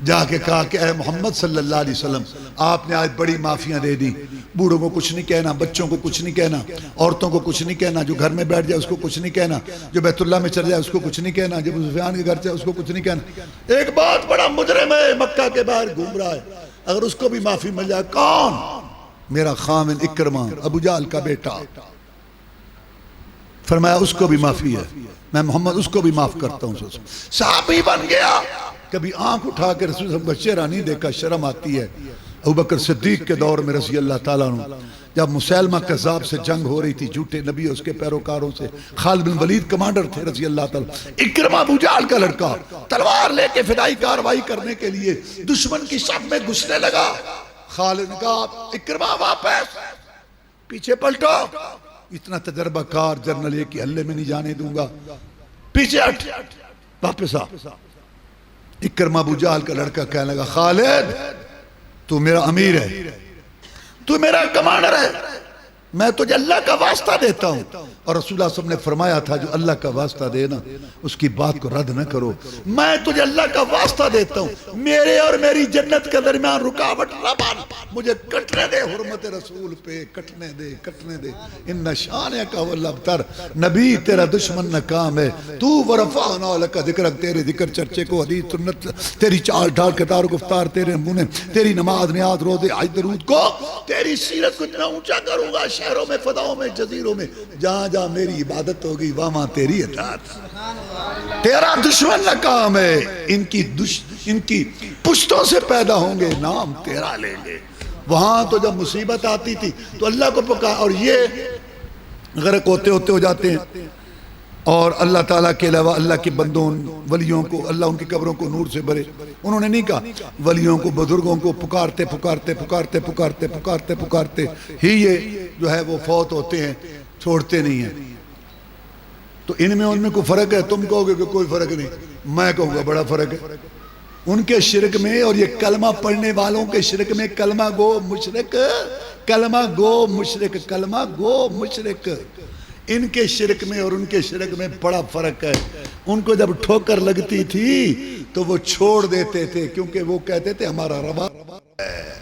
جا کے کہا کہ اے محمد صلی اللہ علیہ وسلم آپ نے آج بڑی معافیاں دے دی، بوڑھوں کو کچھ نہیں کہنا، بچوں کو کچھ نہیں کہنا، عورتوں کو کچھ نہیں کہنا، جو گھر میں بیٹھ جائے اس کو کچھ نہیں کہنا، جو بیت اللہ میں چل جائے اس کو کچھ نہیں کہنا، جب سفیان کے گھر جائے اس کو کچھ نہیں کہنا۔ ایک بات بڑا مجرم ہے مکہ کے باہر گھوم رہا ہے، اگر اس کو بھی معافی مل جائے، کون؟ میرا خامن اکرمہ ابو جہل کا بیٹا، فرمایا اس کو بھی معافی ہے، میں محمد اس کو بھی معاف کرتا ہوں۔ صحابی بن گیا، کبھی آنکھ اٹھا کے رسول اللہ کا چہرہ نہیں دیکھا، شرم آتی ہے۔ ابوبکر صدیق کے دور میں رضی اللہ تعالیٰ عنہ جب مسیلمہ کذاب سے جنگ ہو رہی تھی، جھوٹے نبی اس کے پیروکاروں سے، خالد بن ولید کمانڈر تھے رضی اللہ تعالیٰ، اکرمہ ابو جہل کا لڑکا تلوار لے کے فدائی کاروائی کرنے کے لیے دشمن کی صف میں گھسنے لگا۔ خالد نے کہا اکرمہ واپس، پیچھے پلٹو، اتنا تجربہ کار جنرل ایک ہی حلے میں نہیں جانے دوں گا، پیچھے ہٹ، واپس آ۔ اکرمہ ابو جہل کا لڑکا کہنے لگا خالد تو میرا امیر ہے، تو میرا کمانڈر ہے، میں تجھے اللہ کا واسطہ دیتا ہوں، اور رسول اللہ صلی اللہ علیہ وسلم نے فرمایا تھا جو اللہ کا واسطہ دینا اس کی بات کو رد نہ کرو، میں تجھے اللہ کا واسطہ دیتا ہوں، میرے اور میری جنت کے درمیان رکاوٹ نہ بن، مجھے کٹنے دے، حرمت رسول پہ کٹنے دے، کٹنے دے، ان شانہ کا والابتر، نبی تیرا دشمن ناکام ہے، تو ورفعنا لک ذکرک، تیرے ذکر چرچے کو حدیث سنت، تیری چال ڈھال کتار و گفتار تیرے منہ، تیری نماز نیاز روزے حج درود کو، تیری سیرت کو اتنا اونچا کروں گا، شہروں میں فضاؤں میں جزیروں میں، جہاں جہاں میری عبادت ہوگی وہاں تیری اطاعت۔ تیرا دشمن ناکام ہے، ان کی پشتوں سے پیدا ہوں گے، نام تیرا لیں گے۔ وہاں تو جب مصیبت آتی تھی تو اللہ کو پکار، اور یہ غرق ہوتے ہوتے ہو جاتے ہیں، اور اللہ تعالیٰ کے علاوہ اللہ کے بندوں ولیوں کو اللہ ان کی قبروں کو نور سے بھرے۔ انہوں نے نہیں کہا، ولیوں کو بزرگوں کو پکارتے پکارتے پکارتے پکارتے پکارتے پکارتے ہی یہ جو ہے وہ فوت ہوتے ہیں، چھوڑتے نہیں ہیں۔ تو ان میں کوئی فرق ہے؟ تم کہو گے کہ کوئی فرق نہیں، میں کہوں گا بڑا فرق ہے۔ ان کے شرک میں اور یہ کلمہ پڑھنے والوں کے شرک میں، کلمہ گو مشرک، کلمہ گو مشرک، کلمہ گو مشرک، ان کے شرک میں اور ان کے شرک میں بڑا فرق ہے۔ ان کو جب ٹھوکر لگتی تھی تو وہ چھوڑ دیتے تھے، کیونکہ وہ کہتے تھے ہمارا رواج ہے،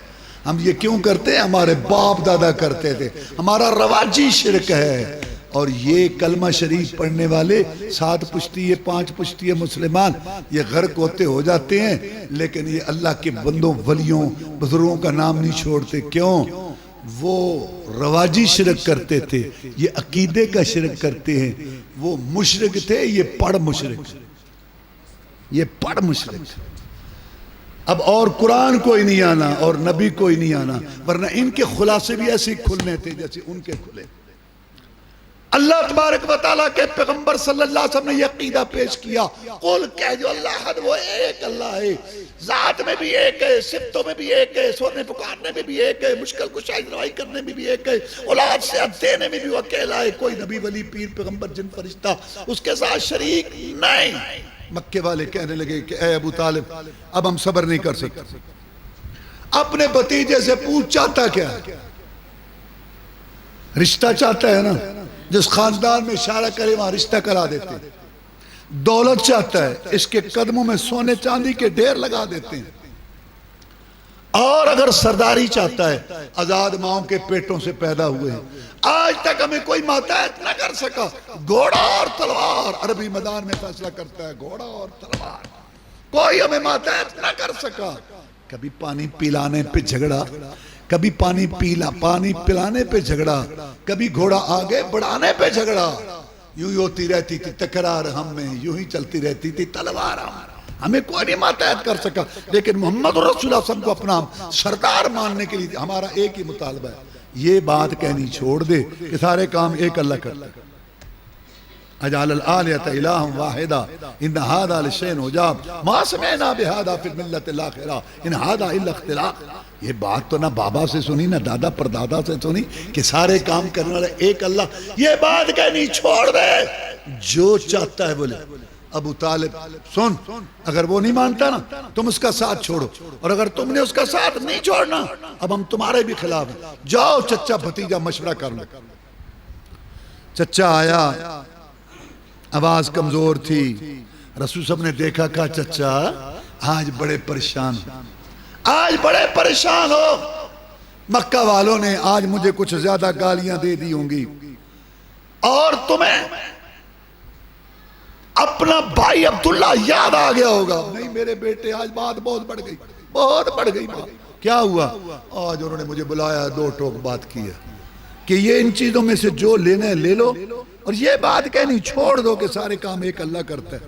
ہم یہ کیوں کرتے ہیں؟ ہمارے باپ دادا کرتے تھے، ہمارا رواجی شرک ہے۔ اور یہ کلمہ شریف پڑھنے والے 7 پشتی 5 پشتی مسلمان یہ غرق ہوتے ہو جاتے ہیں، لیکن یہ اللہ کے بندوں ولیوں بزرگوں کا نام نہیں چھوڑتے۔ کیوں؟ وہ رواجی شرک کرتے تھے، یہ عقیدے کا شرک کرتے ہیں۔ وہ مشرک تھے، یہ پڑھ مشرک، یہ پڑھ مشرک۔ اب اور قرآن کوئی نہیں آنا اور نبی کوئی نہیں آنا، ورنہ ان کے خلاصے بھی ایسے کھلنے تھے جیسے ان کے کھلے۔ اللہ تبارک و تعالیٰ کے پیغمبر صلی اللہ علیہ وسلم نے یہ عقیدہ پیش کیا، قل کہہ جو اللہ حد وہ ایک اللہ ہے، ذات میں بھی ایک ہے، صفتوں میں بھی ایک ہے، سونے پکارنے میں بھی ایک ہے، مشکل کشائی روائی کرنے میں بھی ایک ہے، اولاد سے عد دینے میں بھی وہ اکیلا ہے، کوئی نبی ولی پیر پیغمبر جن فرشتہ اس کے ساتھ شریک نہیں۔ مکے والے کہنے لگے کہ اے ابو طالب اب ہم صبر نہیں کر سکتے، اپنے بھتیجے سے پوچھ، چاہتا کیا ہے؟ رشتہ چاہتا ہے نا، جس خاندان میں اشارہ کرے وہاں رشتہ کرا دیتے ہیں۔ دولت چاہتا ہے، اس کے قدموں میں سونے چاندی کے ڈھیر لگا دیتے ہیں۔ اور اگر سرداری چاہتا ہے، آزاد ماؤں کے پیٹوں سے پیدا ہوئے ہیں، آج تک ہمیں کوئی ماتحت نہ کر سکا۔ گھوڑا اور تلوار عربی میدان میں فیصلہ کرتا ہے، گھوڑا اور تلوار، کوئی ہمیں ماتحت نہ کر سکا۔ کبھی پانی پلانے پہ جھگڑا، کبھی پانی پلانے پہ جھگڑا، کبھی گھوڑا آگے بڑھانے پہ جھگڑا، یوں ہی ہوتی رہتی تھی تکرار ہم میں، یوں ہی چلتی رہتی تھی تلوار ہمیں کوئی نہیں ماتحت کر سکا۔ لیکن محمد رسول اللہ صلی اللہ علیہ وسلم کو اپنا سردار ماننے کے لیے ہمارا ایک ہی مطالبہ ہے، یہ بات کہنی چھوڑ دے کہ سارے کام ایک اللہ کرتا ہے۔ اجعل الآلہۃ الہا واحدا ان ھذا لشیء عجاب ما سمعنا بھذا فی الملۃ الاخرہ ان ھذا الا اختلاق۔ یہ بات تو نہ بابا سے سنی نہ دادا پردادا سے سنی کہ سارے کام کرنے والا ایک اللہ، یہ بات کہنی چھوڑ دے، جو چاہتا ہے بولے۔ ابو طالب سن، اگر وہ نہیں مانتا نا تم اس کا ساتھ چھوڑو، اور اگر تم نے اس کا ساتھ نہیں چھوڑنا اب ہم تمہارے بھی خلاف ہیں، جاؤ چچا بھتیجا مشورہ کر لو۔ چچا آیا، آواز کمزور تھی، رسول صاحب نے دیکھا، کہا چچا آج بڑے پریشان ہو، آج بڑے پریشان ہو، مکہ والوں نے آج مجھے کچھ زیادہ گالیاں دے دی ہوں گی، اور تمہیں اپنا بھائی عبداللہ یاد آ گیا ہوگا۔ نہیں میرے بیٹے آج بات بہت بڑھ گئی، بہت بڑھ گئی بات۔ کیا ہوا؟ آج انہوں نے مجھے بلایا، 2 ٹوک بات کی ہے کہ یہ ان چیزوں میں سے جو لینا ہے لے لو، اور یہ بات کہنی چھوڑ دو کہ سارے کام ایک اللہ کرتا ہے۔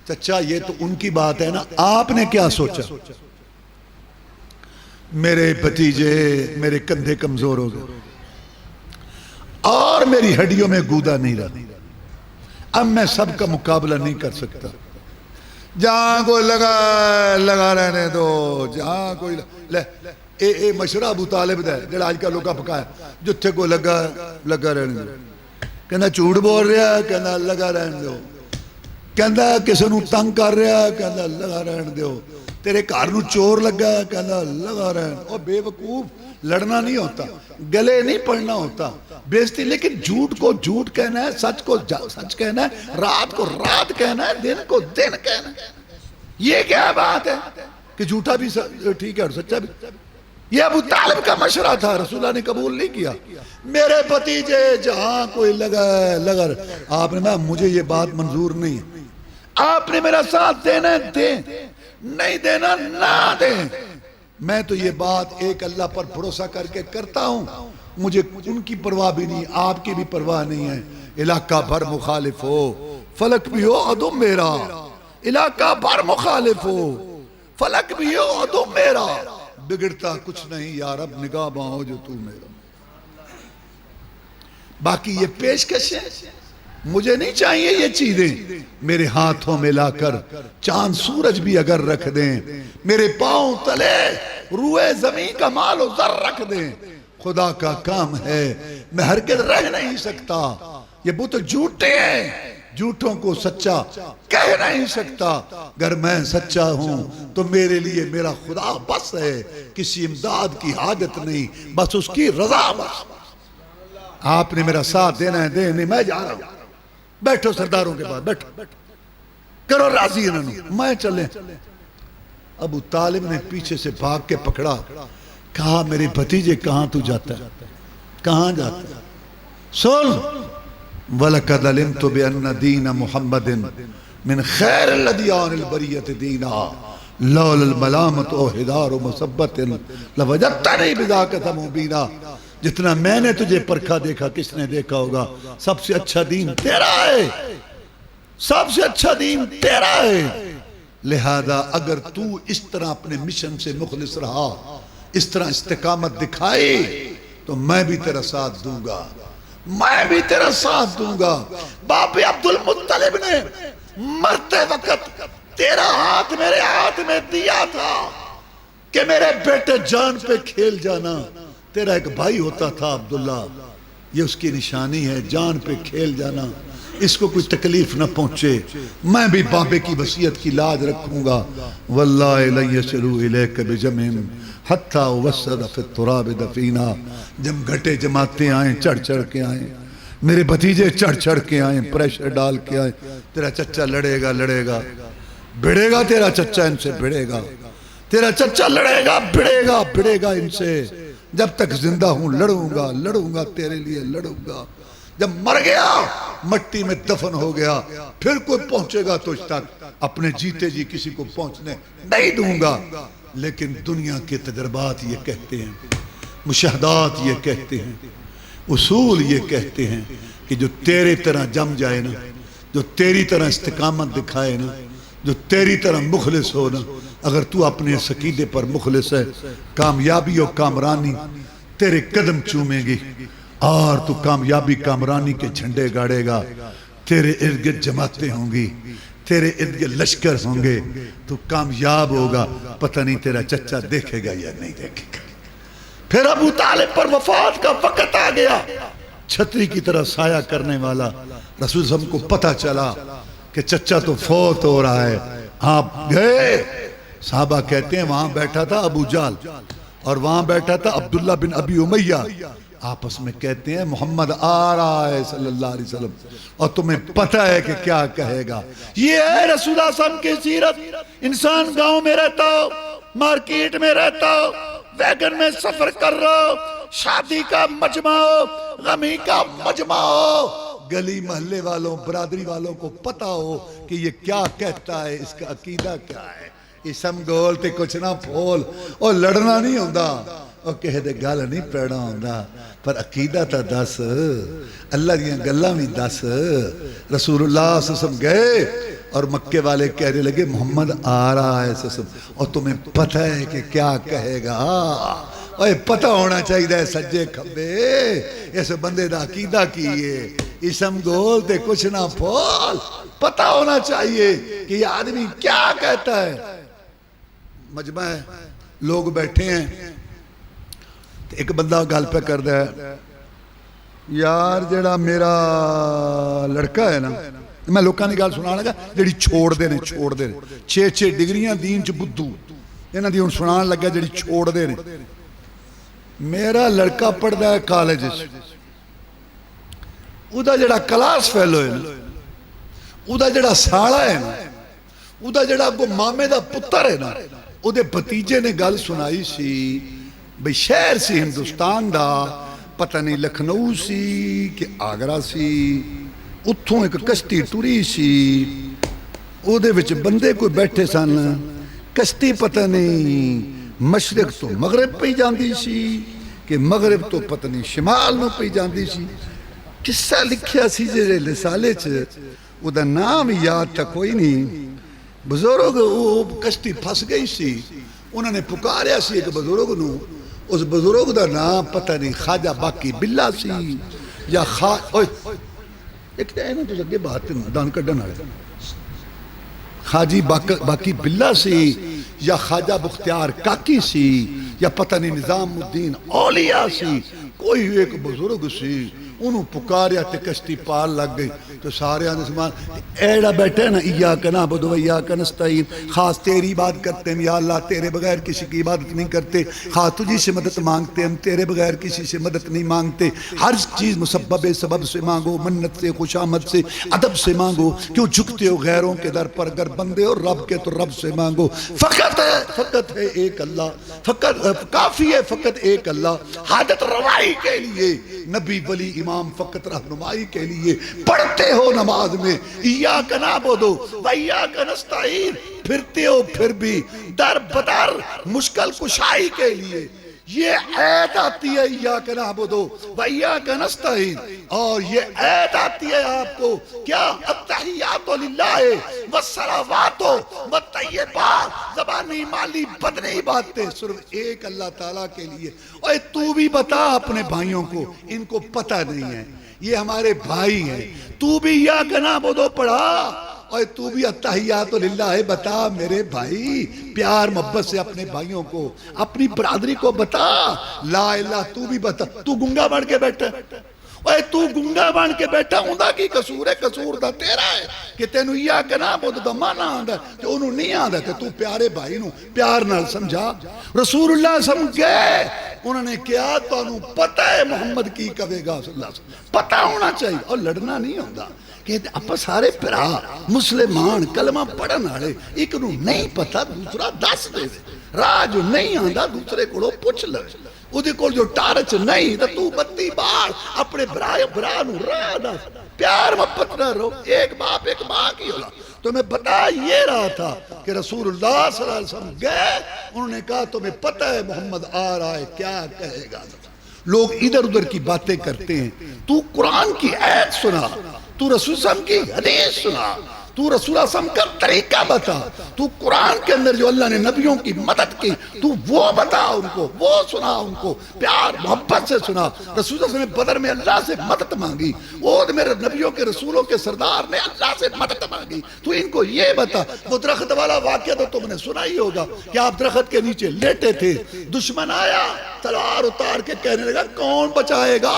چچا یہ تو ان کی بات ہے نا، آپ نے کیا سوچا؟ میرے بھتیجے میرے کندھے کمزور ہو گئے اور میری ہڈیوں میں گودا نہیں رہا، اب میں سب کا مقابلہ نہیں کر سکتا، جہاں کوئی لگا رہنے دو، جہاں کوئی اے مشورہ ابو طالب دا ہے جڑا آج کا لوکا پکایا، جتھے کوئی لگا رہنے دو، کہنا جھوٹ بول رہا ہے، کہنا لگا رہنے دو، کہنا کسی نو تنگ کر رہا ہے، کہنا لگا رہنے دو، تیرے گھر نو چور لگا ہے، کہنا لگا رہنے دو۔ اور بے وقوف، لڑنا نہیں ہوتا، گلے نہیں پڑھنا ہوتا، بیزتی، لیکن جھوٹ کو جھوٹ کہنا ہے، سچ کو سچ کہنا ہے، رات کو رات کہنا ہے، دن کو دن کہنا ہے۔ یہ کیا بات ہے کہ جھوٹا بھی ٹھیک ہے اور سچا بھی؟ یہ ابو طالب کا مشورہ تھا، رسول اللہ نے قبول نہیں کیا۔ میرے بھتیجے جہاں کوئی لگا، آپ نے کہا مجھے یہ بات منظور نہیں ہے، آپ نے میرا ساتھ دینا ہے دیں، نہیں دینا نہ دیں، میں تو یہ بات ایک اللہ پر بھروسہ کر کے کرتا ہوں، مجھے ان کی پرواہ بھی نہیں، آپ کی بھی پرواہ نہیں ہے، علاقہ بھر مخالف ہو، فلک بھی ہو عدو میرا، علاقہ بھر مخالف ہو، فلک بھی ہو عدو میرا، بگڑتا کچھ نہیں یا رب نگاہ ہو جو تو میرا۔ باقی یہ پیشکش ہے، مجھے نہیں چاہیے یہ چیزیں، میرے ہاتھوں میں لا کر چاند سورج بھی اگر رکھ دیں، میرے پاؤں تلے روئے زمین کا مال و زر رکھ دیں، خدا کا کام ہے، میں ہرگز رہ نہیں سکتا۔ یہ بت جھوٹے ہیں، جھوٹوں کو سچا کہہ نہیں سکتا۔ اگر میں سچا ہوں تو میرے لیے میرا خدا بس ہے، کسی امداد کی حاجت نہیں، بس اس کی رضا بس۔ آپ نے میرا ساتھ دینا ہے، دینے میں جا رہا ہوں۔ بیٹھو سرداروں کے بعد، بیٹھو کرو راضی انہوں، میں چلیں۔ ابو طالب نے پیچھے سے بھاگ کے پکڑا، کہا میرے بھتیجے کہاں تو جاتا ہے، کہاں جاتا ہے؟ سن، وَلَقَدْ عَلِمْتُ بِأَنَّ دِينَ مُحَمَّدٍ مِنْ خَيْرِ الْأَدْيَانِ الْبَرِيَّةِ دِينًا لَوْلَا الْمَلَامَةُ وَحِدَارُ مُصَبَّةٍ لَوَجَدْتَنِي بِذَاكَ مُبِينًا۔ جتنا میں نے تجھے پرکھا دیکھا کس نے دیکھا ہوگا؟ سب سے اچھا دین تیرا ہے، سب سے اچھا دین تیرا ہے۔ لہذا اگر تو اس طرح اپنے مشن سے مخلص رہا، اس طرح استقامت دکھائی، تو میں بھی تیرا ساتھ دوں گا، میں بھی تیرا ساتھ دوں گا۔ باپ عبد المطلب نے مرتے وقت تیرا ہاتھ میرے ہاتھ میں دیا تھا کہ میرے بیٹے جان پہ کھیل جانا۔ تیرا ایک بھائی ہوتا تھا عبداللہ، یہ اس کی نشانی ہے، جان پہ کھیل جانا، اس کو کوئی تکلیف نہ پہنچے۔ میں بھی بابے کی وصیت کی لاج رکھوں گا۔ واللہ لن یصلوا الیک بجمع حتی وسد فی التراب دفینا۔ جب گھٹے جماتے آئیں، چڑھ چڑھ کے آئیں، میرے بھتیجے چڑھ چڑھ کے آئیں، پریشر ڈال کے آئیں، تیرا چچا لڑے گا، لڑے گا، بڑھے گا، تیرا چچا ان سے بڑھے گا، تیرا چچا لڑے گا، بڑھے گا، بڑھے گا ان سے۔ جب تک زندہ ہوں لڑوں گا، لڑوں گا، تیرے لیے لڑوں گا۔ جب مر گیا، مٹی میں دفن ہو گیا، پھر کوئی پہنچے گا تجھ تک، اپنے جیتے جی کسی کو پہنچنے نہیں دوں گا۔ لیکن دنیا کے تجربات یہ کہتے ہیں، مشاہدات یہ کہتے ہیں، اصول یہ کہتے ہیں کہ جو تیرے طرح جم جائے نا، جو تیری طرح استقامت دکھائے نا، جو تیری طرح مخلص ہو نا، اگر تو اپنے اس عقیدے پر مخلص ہے، کامیابی و کامرانی تیرے قدم چومیں گی، اور تو کامیابی کامرانی کے جھنڈے گاڑے گا، تیرے ارد گرد جماعتیں ہوں گی، تیرے ارد گرد لشکر ہوں گے، تو کامیاب ہوگا۔ پتہ نہیں تیرا چچا دیکھے گا یا نہیں دیکھے گا۔ پھر ابو طالب پر وفات کا وقت آ گیا، چھتری کی طرح سایہ کرنے والا رسول صلی اللہ علیہ وسلم کو پتہ چلا کہ چچا تو فوت ہو رہا ہے۔ آپ گئے، صحابہ کہتے ہیں وہاں بیٹھا تھا ابو جہل اور وہاں بیٹھا تھا عبداللہ بن ابی امیہ، آپس میں کہتے ہیں محمد آ رہا ہے صلی اللہ علیہ وسلم، اور تمہیں پتہ ہے کہ کیا کہے گا۔ یہ ہے رسول اللہ صلی اللہ علیہ وسلم کی سیرت۔ انسان گاؤں میں رہتا ہو، مارکیٹ میں رہتا ہو، ویگن میں سفر کر رہا ہو، شادی کا مجمع ہو، غمی کا مجمع ہو، گلی محلے والوں برادری والوں کو پتہ ہو کہ یہ کیا کہتا ہے، اس کا عقیدہ کیا ہے۔ اسم گول تے کچھ نہ پھول، اور لڑنا نہیں ہوندہ، اور کہہ دے گل نہیں پیڑا ہوندہ، پر عقیدہ تا دس، اللہ دیاں گلہ میں دس۔ رسول اللہ صلی اللہ علیہ وسلم گئے اور مکے والے کہنے لگے محمد آ رہا ہے صلی اللہ علیہ وسلم، اور تمہیں پتہ ہے کہ کیا کہے گا۔ اوہ پتہ ہونا چاہیے سجے کھبے، اس بندے دا عقیدہ کیے، اسم گول تے کچھ نہ پھول، پتہ ہونا چاہیے کہ یہ آدمی کیا کہتا ہے۔ مجمع ہے، لوگ بیٹھے ہیں، ایک بندہ گل پہ کر دیا ہے، یار جڑا میرا لڑکا ہے نا، میں لوکاں دی گل سنا لگا جڑی چھوڑ دے نے، چھوڑ دے نے 6 ڈگریاں دین چ بدھو، انہاں دی ہن سنان لگا جڑی چھوڑ دے نے۔ میرا لڑکا پڑھدا ہے کالج، او دا جڑا کلاس فیلو ہے نا، او دا جڑا سالا ہے نا، او دا جڑا کو مامے دا پتر ہے نا، او دے بھتیجے نے گل سنائی سی بھئی شہر سی ہندوستان دا، پتہ نہیں لکھنؤ سی کہ آگرہ سی، اتھوں ایک کشتی ٹری سی، او دے وچ بندے کوئی بیٹھے سن، کشتی پتہ نہیں مشرق تو مغرب پہ جاندی سی کہ مغرب تو پتہ نہیں شمال نو پہ جاندی سی، قصہ لکھیا سی جڑے رسالے چ او دا نام یاد تا کوئی نہیں بزرگ وہ کشتی پھس گئی سی انہوں نے پکاریا سی ایک بزرگ نو اس بزرگ دا نام پتہ نہیں خواجہ باقی بلا سی یا ایک تے اینا تو لگے بات دان کڈن والے خاجی باقی بلا سی یا خواجہ بختیار کاکی سی یا پتہ نہیں نظام الدین اولیاء سی کوئی ایک بزرگ سی انہوں پکاریا تے کشتی پار لگ گئی تو سارے آنے سمان ایڑا بیٹھے نا ایاک نعبد و ایاک نستعین خاص تیری عبادت کرتے ہیں یا اللہ تیرے بغیر کسی کی عبادت نہیں کرتے خاص تجھی سے مدد مانگتے ہم تیرے بغیر کسی سے مدد نہیں مانگتے ہر چیز مسبب سبب سے مانگو منت سے خوشامد سے ادب سے مانگو کیوں جھکتے ہو غیروں کے در پر اگر بندے ہو رب کے تو رب سے مانگو فقط ہے ایک اللہ فقط کافی ہے فقط ایک اللہ حاجت روائی کے لیے نبی ولی امام فقط رہنمائی کے لیے پڑھتے ہو نماز میں ایاک نعبد و ایاک نستعین پھرتے ہو پھر بھی در بدر مشکل کشائی کے لیے یہ عید آتی ہے ایاک نعبد و ایاک نستعین اور یہ عید آتی ہے آپ کو کیا التحیات للہ والصلوات والطیبات زبانی مالی بدنی باتیں صرف ایک اللہ تعالیٰ کے لیے اور تو بھی بتا اپنے بھائیوں کو ان کو پتہ نہیں ہے یہ ہمارے بھائی ہیں تو بھی ایاک نعبد و پڑھا اور تو بھی التحیات للہ بتا میرے بھائی پیار محبت سے اپنے بھائیوں کو اپنی برادری کو بتا لا الہ تو بھی بتا تو گنگا بن کے بیٹھا اوے تو گنگا بن کے بیٹھا ہوندا کی قصور ہے قصور دا تیرا ہے کہ تینو ایاک نعبد دا مانا آندا کہ انہوں نہیں آندا کہ تو پیارے بھائی نو پیار نال سمجھا رسول اللہ سمجھ گئے انہوں نے کیا تو انہوں پتہ ہے محمد کی کہے گا صلی اللہ علیہ وسلم پتہ ہونا چاہیے اور لڑنا نہیں ہوندہ کہ اپا سارے پرا مسلمان کلمہ پڑھن والے ایک نو نہیں پتا دوسرا دس دے راہ جو نہیں آندا دوسرے کو پوچھ لے او دے کول جو ٹارچ نہیں تو بتی بار اپنے برا نو راہ دس پیار محبت نہ رو ایک باپ ایک ماں کی ہولا تو میں بتا یہ رہا تھا کہ رسول اللہ صلی اللہ علیہ وسلم گئے انہوں نے کہا تمہیں پتہ ہے محمد آ رہا ہے کیا کہے گا لوگ ادھر ادھر کی باتیں کرتے ہیں تو قرآن کی آیت سنا تو رسول صلی اللہ علیہ وسلم کی حدیث سنا تو رسول اللہ صلی اللہ علیہ وسلم کا طریقہ بتا تو قرآن کے اندر جو اللہ نے نبیوں کی مدد کی تو وہ بتا ان کو وہ سنا ان کو پیار محبت سے سنا رسول اللہ صلی اللہ علیہ وسلم نے بدر میں اللہ سے مدد مانگی وہ میرے نبیوں کے رسولوں کے سردار نے اللہ سے مدد مانگی تو ان کو یہ بتا وہ درخت والا واقعہ تو تم نے سنا ہی ہوگا کہ آپ درخت کے نیچے لیٹے تھے دشمن آیا تلوار اتار کے کہنے لگا کون بچائے گا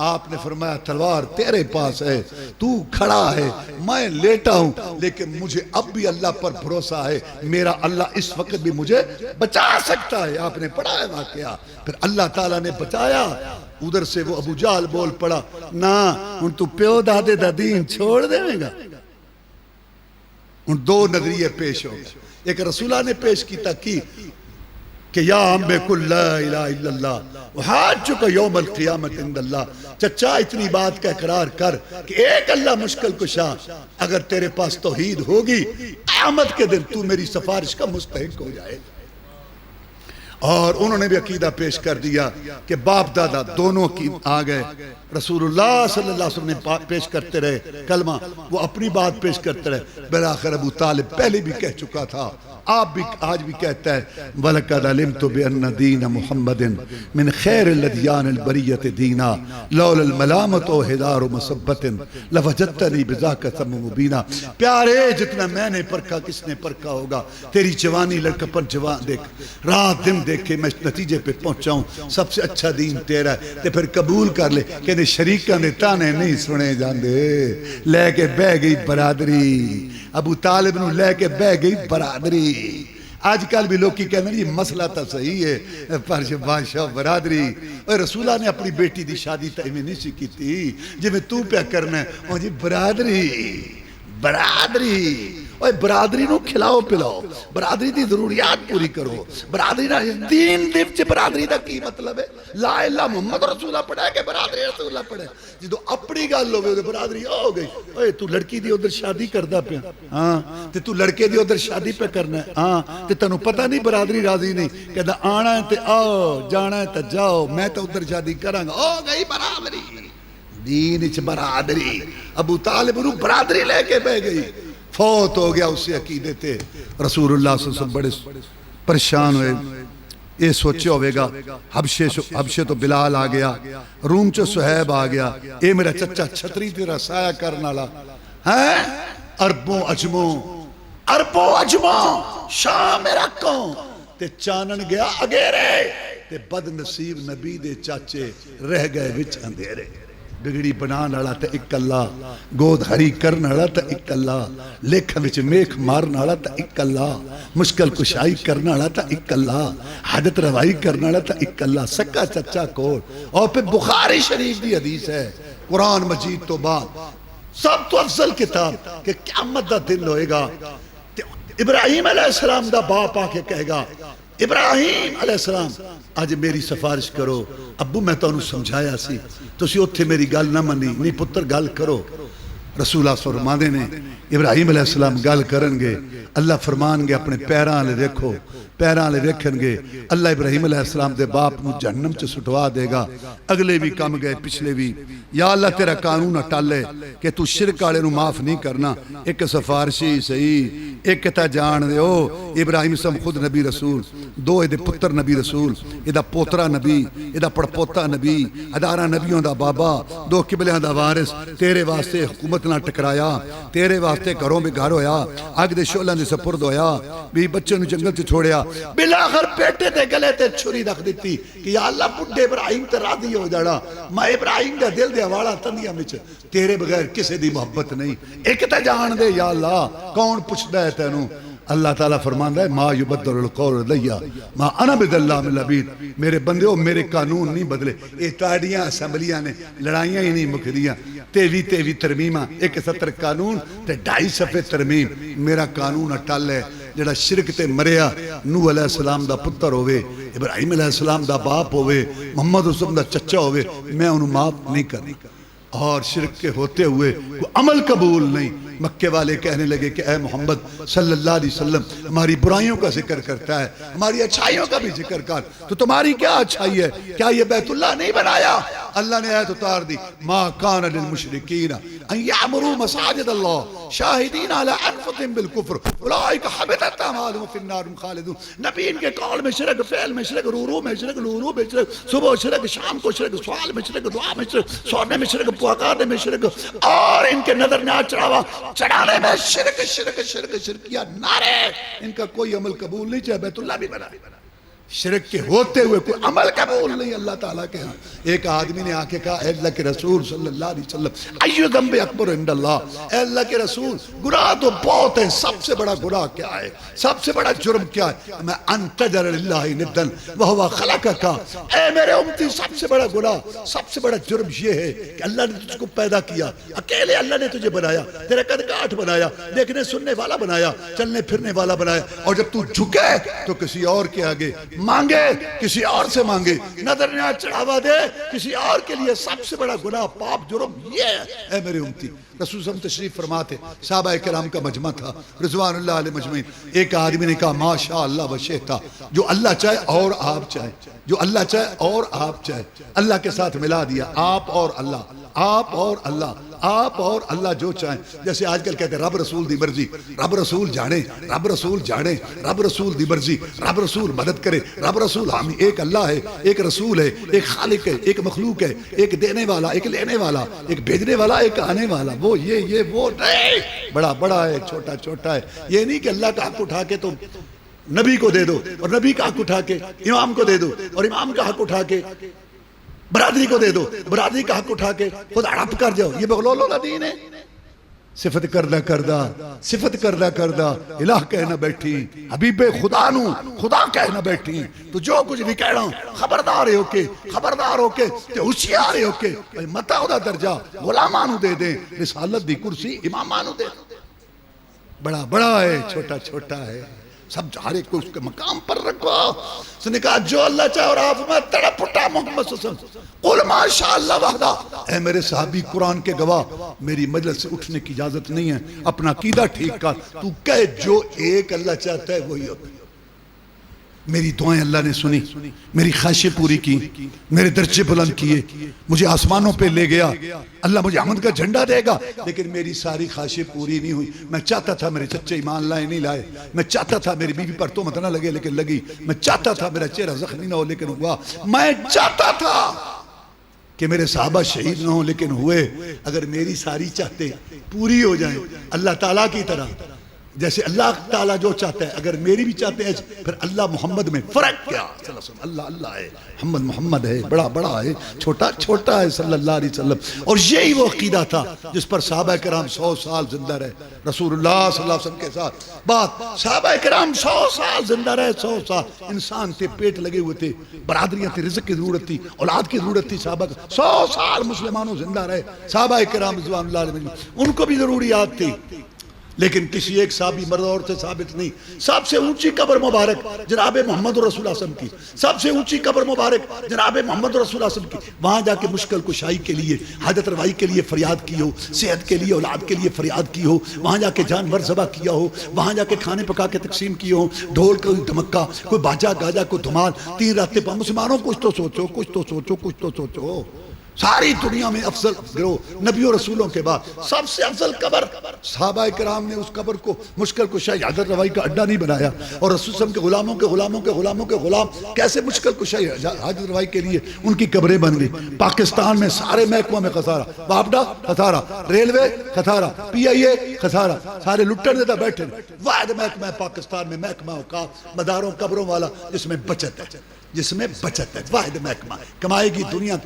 آپ نے فرمایا تلوار تیرے پاس ہے تو کھڑا ہے میں لیٹا ہوں لیکن مجھے اب بھی اللہ پر بھروسہ ہے میرا اللہ اس وقت بھی مجھے بچا سکتا ہے آپ نے پڑھا ہے واقعہ پھر اللہ تعالیٰ نے بچایا ادھر سے وہ ابو جہل بول پڑا نا ان تو پیو دادے دا دین چھوڑ دے گا ان دو نظریے پیش ہو گئے ایک رسولہ نے پیش کیتا کی کہ یا ہم کل لا الہ الا اللہ وحاجک یوم القیامت عند اللہ چچا اتنی بات کا اقرار کر کہ ایک اللہ مشکل کشا اگر تیرے پاس توحید ہوگی قیامت کے دن تو میری سفارش کا مستحق ہو جائے اور انہوں نے بھی عقیدہ پیش کر دیا کہ باپ دادا دونوں کی آگئے رسول اللہ صلی اللہ علیہ وسلم نے پیش کرتے رہے کلمہ وہ اپنی بات پیش کرتے رہے بالآخر ابو طالب پہلے بھی کہہ چکا تھا آپ بھی آج بھی کہتا ہے وَلَقَدْ عَلِمْتُ بِأَنَّ دِينَ مُحَمَّدٍ مِنْ خَيْرِ الْأَدْيَانِ الْبَرِيَّةِ دِينًا لَوْلَا الْمَلَامَةُ وَحِدَارُ مَصَبَّةٍ لَوَجَدْتَنِي بِذَاكَ ثَمَّ مُبِينًا پیارے جتنا میں نے پرکھا کس نے پرکھا ہوگا تیری جوانی لڑکپن جوان دیکھ رات دن دیکھے میں نتیجے پہ پہنچاؤں سب سے اچھا دین تیرا ہے تے پھر قبول کر لے کہ شریکاں نے تانے نہیں سنے جاندے لے کے بہ گئی برادری ابو طالب نو لے کے بہ گئی برادری آج کل بھی لوگ کی کہنے یہ مسئلہ تا صحیح ہے پرش بادشاہ برادری اور رسولہ نے اپنی بیٹی دی شادی تیمیں نہیں سکی تھی جب میں تو پہ کرنا ہے اور جی برادری اور برادری نو کھلاؤ پلاؤ برادری دی ضروریات پوری کرو برادری نا دین دیو چے برادری دا کی مطلب ہے لا الہ محمد رسولہ پڑھا کہ برادری رسولہ پڑھا جدو اپنی گال لوگے ادھر برادری ہو گئی اوہ تو لڑکی دی ادھر شادی کردہ پہ ہاں تے تو لڑکے دی ادھر شادی پہ کرنا ہے ہاں تے تنو پتہ نہیں برادری راضی نہیں کہتا آنا ہے تے آؤ جانا ہے تے جاؤ میں تے ادھر شادی کرانگا ہو گئی برادری دین اچ برادری، ابو طالب نو برادری لے کے بہ گئی، فوت ہو گیا اسے عقیدے تے۔ رسول اللہ صلی اللہ علیہ وسلم بڑے پریشان ہوئے، یہ سوچے ہوئے گا حبشے تو بلال آ گیا، روم چو سہیب آ گیا، اے میرا چچا چھتری تیرا سایہ کرنا لا ہیں، عربوں عجموں شام رکھوں تے چانن گیا اگیرے تے بد نصیب نبی دے چاچے رہ گئے وچ اندھیرے۔ بگڑی بنان والا تے اک اللہ، گود ہری کرن والا تے اک اللہ، لیکھن وچ میکھ مارن والا تے اک اللہ، مشکل کشائی کرن والا تے اک اللہ، حاجت روائی کرن والا تے اک اللہ، سکا چچا کوڑ۔ اور پھر بخاری شریف دی حدیث ہے، قرآن مجید تو بعد سب تو افضل کتاب کہ قیامت دا دن ہوئے گا، ابراہیم علیہ السلام دا باپ آ کے کہے گا، ابراہیم علیہ السلام آج میری سفارش کرو، ابو میں تو انہوں سمجھایا سی تو اسی اتھے میری گل نہ منی، نہیں پتر گل کرو۔ رسول اللہ فرمانے نے ابراہیم علیہ السلام گل کرن گے، اللہ فرمان گے اپنے پیران لے دیکھو، پیران لے دیکھن گے، اللہ ابراہیم علیہ السلام دے باپ نو جہنم چ سٹوا دے گا، اگلے بھی کم گئے پچھلے بھی، یا اللہ تیرا قانون اٹالے کہ تو شرک والے نو معاف نہیں کرنا، ایک سفارشی صحیح، ایک تا جان دے او ابراہیم سم خود نبی رسول، دو ایدے پتر نبی رسول، ایدہ پوترا نبی، ایدہ پڑپوتا نبی، ادارہ نبیوں دا بابا، دو قبلیاں دا وارث، تیرے واسطے حکومت نہ ٹکرایا، تیرے واسطے گھروں میں گھر ہویا، آگ دے شعلہ نے سپرد ہویا، بھی بچے نو جنگل سے چھوڑیا، بلاخر پیٹے تے گلے تے چھری رکھ دیتی کہ یا اللہ بڑھے ابراہیم تے راضی ہو جاڑا، میں ابراہیم دے دل دے والا تندیاں وچ تیرے بغیر کسے دی محبت نہیں، ایک تے جان دے یا اللہ کون پوچھدا ہے تینوں؟ اللہ تعالیٰ فرماندا ہے ما یبدل القول لدی ما انا بدلام العبید، میرے بندے ہو میرے قانون نہیں بدلے، یہ تاڑیاں اسمبلیاں نے لڑائیاں ہی نہیں مکدیاں، تیوی ترمیمہ 170 قانون تے 2.5 صفحے ترمیم، میرا قانون اٹل ہے، جڑا شرک تے مریا نوح علیہ السلام دا پتر ہوئے، ابراہیم علیہ السلام دا باپ ہوئے، محمد رسول دا چچا ہوئے، میں انہوں معاف نہیں کرنی۔ اور شرک کے ہوتے ہوئے کوئی عمل قبول نہیں۔ مکے والے کہنے لگے کہ اے محمد صلی اللہ علیہ وسلم ہماری برائیوں کا ذکر کرتا ہے، ہماری اچھائیوں کا بھی ذکر کر، تو تمہاری کیا اچھائی ہے؟ کیا یہ بیت اللہ نہیں بنایا؟ اللہ نے آیت اتار دی، ما کان للمشرکین ان یعمروا مساجد اللہ شاہدین علی انفسہم بالکفر اولئک حبطت اعمالہم فی النار ہم خالدون۔ نبی ان کے قول میں شرک، فعل میں شرک، رورو میں شرک، لورو میں شرک، صبح شرک، شام کو شرک، سوال میں شرک، دعا میں شرک، سونے میں شرک، پکارنے میں شرک، اور ان کے نظر نہ چڑھاوا چڑھانے میں شرک شرک شرک شرکیہ نعرے، ان کا کوئی عمل قبول نہیں، چاہے بیت اللہ بھی بنا۔ شرک کے ہوتے ہوئے کوئی عمل قبول نہیں اللہ تعالیٰ کے ہاں۔ ایک آدمی نے آ کے کہا اے اللہ کے رسول صلی اللہ علیہ وسلم ایو ذنب اکبر عند اللہ، اے اللہ کے رسول گناہ تو بہت ہے، سب سے بڑا گناہ کیا ہے، سب سے بڑا جرم کیا ہے؟ میں ان تجعل للہ ندًا وہو خلقک، اے میرے امتی سب سے بڑا گناہ، سب سے بڑا جرم یہ ہے کہ اللہ نے تجھ کو پیدا کیا، اکیلے اللہ نے تجھے بنایا، تیرے قد کاٹ بنایا، دیکھنے سننے والا بنایا، چلنے پھرنے والا بنایا، اور جب تو جھکے تو کسی اور کے آگے مانگے، کسی اور سے مانگے، نظر نہ چڑھاوا دے کسی اور کے لیے، سب سے بڑا گناہ پاپ جرم یہ ہے۔ اے میرے امتی، رسول صلی اللہ علیہ وسلم تشریف فرماتے، صحابہ کرام کا مجمع تھا رضوان اللہ علیہ مجمعین، ایک آدمی نے کہا ماشاء اللہ وشئتا، جو اللہ چاہے اور آپ چاہے، جو اللہ چاہے اور آپ چاہے، اللہ کے ساتھ ملا دیا، آپ اور اللہ، آپ اور اللہ، آپ اور اللہ جو چاہیں۔ جیسے آج کل کہتے ہیں رب رسول دی مرضی، رب رسول جانے، رب رسول جانے، رب رسول دی مرضی، رب رسول مدد کرے، رب رسول حامی۔ ایک اللہ ہے، ایک رسول ہے، ایک خالق ہے، ایک مخلوق ہے، ایک دینے والا، ایک لینے والا، ایک بھیجنے والا، ایک آنے والا، وہ یہ وہ نہیں، بڑا بڑا ہے، چھوٹا چھوٹا ہے۔ یہ نہیں کہ اللہ کا حق اٹھا کے تم نبی کو دے دو، اور نبی کا حق اٹھا کے امام کو دے دو، اور امام کا حق اٹھا کے برادری کو دے دو، برادری کا حق اٹھا کے خود ہڑپ کر جاؤ۔ یہ بغلولو کا دین ہے۔ صفت کردہ کردہ، صفت کردہ کردہ الہ کہنا بیٹھی، حبیب خدا نو خدا کہنا بیٹھی، تو جو کچھ بھی کہنا خبردار ہو کے، خبردار ہو کے تے ہوشیار ہو کے، متا دا درجہ غلامانو دے دیں، رسالت دی کرسی امامانو دے دیں۔ بڑا بڑا ہے، چھوٹا چھوٹا ہے، سب ہر ایک کو اس کے مقام پر رکھو۔ اس نے کہا جو اللہ چاہے اور آپ میں تڑپ اٹھا محمد صلی اللہ علیہ وسلم، قل ماشاء اللہ وحدہ۔ اے میرے صحابی قرآن کے گواہ، میری مجلس سے اٹھنے کی اجازت نہیں ہے، اپنا عقیدہ ٹھیک کر، تو کہہ جو ایک اللہ چاہتا ہے وہی ہوتا ہے، میری دعائیں اللہ نے سنی، میری خواہشیں پوری کی، میرے درجے بلند کیے، مجھے آسمانوں پہ لے گیا، اللہ مجھے حمد کا جھنڈا دے گا، لیکن میری ساری خواہشیں پوری نہیں ہوئی۔ میں چاہتا تھا میرے چچے ایمان لائے نہیں لائے، میں چاہتا تھا میری بیوی پر تہمت نہ لگے لیکن لگی، میں چاہتا تھا میرا چہرہ زخمی نہ ہو لیکن ہوا، میں چاہتا تھا کہ میرے صحابہ شہید نہ ہوں لیکن ہوئے۔ اگر میری ساری چاہتے پوری ہو جائیں اللہ تعالیٰ کی طرح، جیسے اللہ تعالیٰ جو چاہتا ہے، اگر میری بھی چاہتے ہیں، پھر اللہ محمد میں فرق کیا؟ اللہ اللہ ہے، محمد محمد ہے، بڑا بڑا ہے، چھوٹا چھوٹا ہے، صلی اللہ علیہ وسلم۔ اور یہی وہ عقیدہ تھا جس پر صحابہ کرام 100 سال زندہ رہے، رسول اللہ صلی اللہ علیہ وسلم کے ساتھ بات، صحابہ کرام 100 سال زندہ رہے، 100 سال انسان تھے، پیٹ لگے ہوئے تھے، برادریاں تھے، رزق کی ضرورت تھی، اولاد کی ضرورت تھی، صحابہ 100 سال مسلمانوں زندہ رہے، صحابہ کرام رضوان اللہ علیہ، ان کو بھی ضروریات تھی، لیکن کسی ایک صحابی مرد اور سے ثابت نہیں۔ سب سے اونچی قبر مبارک جناب محمد رسول اللہ صلی اللہ علیہ وسلم کی، سب سے اونچی قبر مبارک جناب محمد رسول اللہ صلی اللہ علیہ وسلم کی، وہاں جا کے مشکل کشائی کے لیے، حاجت روائی کے لیے فریاد کی ہو، صحت کے لیے، اولاد کے لیے فریاد کی ہو، وہاں جا کے جانور ذبح کیا ہو، وہاں جا کے کھانے پکا کے تقسیم کیے ہو، ڈھول کوئی دھمکا، کوئی باجا گاجا، کوئی دھمال، 3 راتیں پا مسلمانوں کچھ تو سوچو، کچھ تو سوچو، کچھ تو سوچو۔ ساری دنیا میں افضل گروہ نبی و رسولوں کے بعد سب سے افضل قبر، صحابہ کرام نے اس قبر کو مشکل کشائی حاجت روائی کا اڈا نہیں بنایا، اور رسول صلی اللہ علیہ وسلم کے غلاموں کے غلاموں کے غلاموں کے غلام کیسے مشکل کشائی حاجت روائی کے لیے ان کی قبریں بن گئی۔ پاکستان میں سارے محکموں میں خسارہ، واپڈا خسارہ، ریلوے خسارہ، PIA خسارہ، سارے لٹن دیتا بیٹھے، واحد محکمہ ہے پاکستان میں، محکمہ اوقاف مداروں قبروں والا، جس میں بچت ہے، جس میں بچت ہے، واحد محکمہ، کمائے گی دنیا